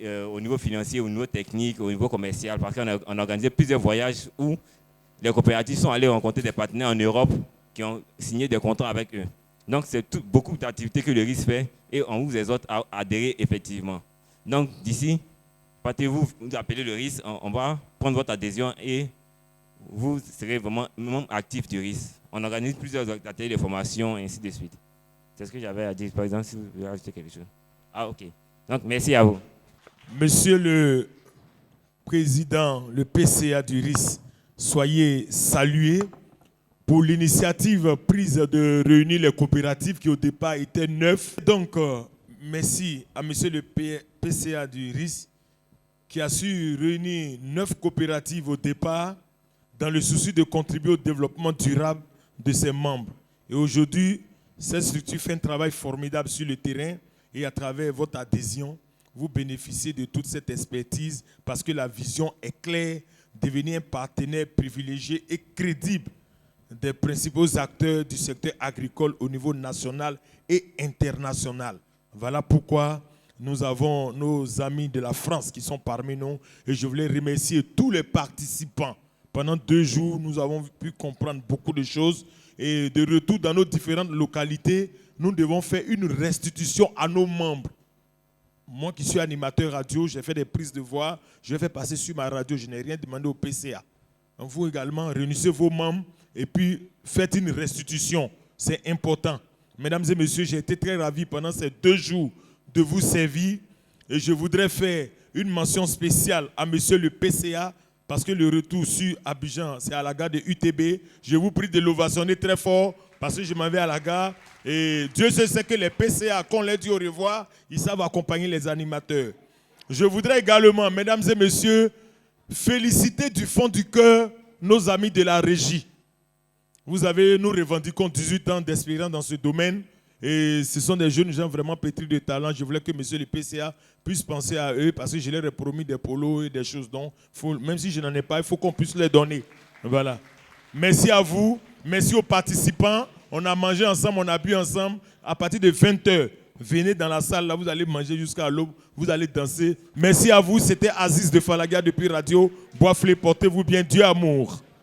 au niveau financier, au niveau technique, au niveau commercial, parce qu'on a organisé plusieurs voyages où les coopératives sont allées rencontrer des partenaires en Europe qui ont signé des contrats avec eux. Donc, c'est beaucoup d'activités que le RIS fait et on vous exhorte à adhérer effectivement. Donc, d'ici, partez-vous, vous appelez le RIS, on va prendre votre adhésion et vous serez vraiment membre actif du RIS. On organise plusieurs ateliers de formation et ainsi de suite. C'est ce que j'avais à dire. Par exemple, si vous voulez ajouter quelque chose. Ah, ok. Donc, merci à vous. Monsieur le président, le PCA du RIS, soyez salué pour l'initiative prise de réunir les coopératives qui au départ étaient 9. Donc, merci à monsieur le PCA du RIS qui a su réunir 9 coopératives au départ dans le souci de contribuer au développement durable de ses membres. Et aujourd'hui, cette structure fait un travail formidable sur le terrain et à travers votre adhésion, vous bénéficiez de toute cette expertise parce que la vision est claire, devenir un partenaire privilégié et crédible des principaux acteurs du secteur agricole au niveau national et international. Voilà pourquoi nous avons nos amis de la France qui sont parmi nous et je voulais remercier tous les participants. Pendant 2 jours, nous avons pu comprendre beaucoup de choses et de retour dans nos différentes localités, nous devons faire une restitution à nos membres. Moi qui suis animateur radio, j'ai fait des prises de voix, je vais faire passer sur ma radio, je n'ai rien demandé au PCA. Donc vous également, réunissez vos membres et puis faites une restitution. C'est important. Mesdames et messieurs, j'ai été très ravi pendant ces 2 jours de vous servir et je voudrais faire une mention spéciale à monsieur le PCA parce que le retour sur Abidjan, c'est à la gare de UTB. Je vous prie de l'ovationner très fort parce que je m'en vais à la gare. Et Dieu sait que les PCA, quand on leur dit au revoir, ils savent accompagner les animateurs. Je voudrais également, mesdames et messieurs, féliciter du fond du cœur nos amis de la régie. Nous revendiquons 18 ans d'expérience dans ce domaine. Et ce sont des jeunes gens vraiment pétris de talent. Je voulais que monsieur le PCA puisse penser à eux parce que je leur ai promis des polos et des choses dont, même si je n'en ai pas, il faut qu'on puisse les donner. Voilà. Merci à vous. Merci aux participants. On a mangé ensemble, on a bu ensemble. À partir de 20h, venez dans la salle, là, vous allez manger jusqu'à l'aube, vous allez danser. Merci à vous. C'était Aziz de Falaga depuis Radio Boisflé. Portez-vous bien. Dieu amour.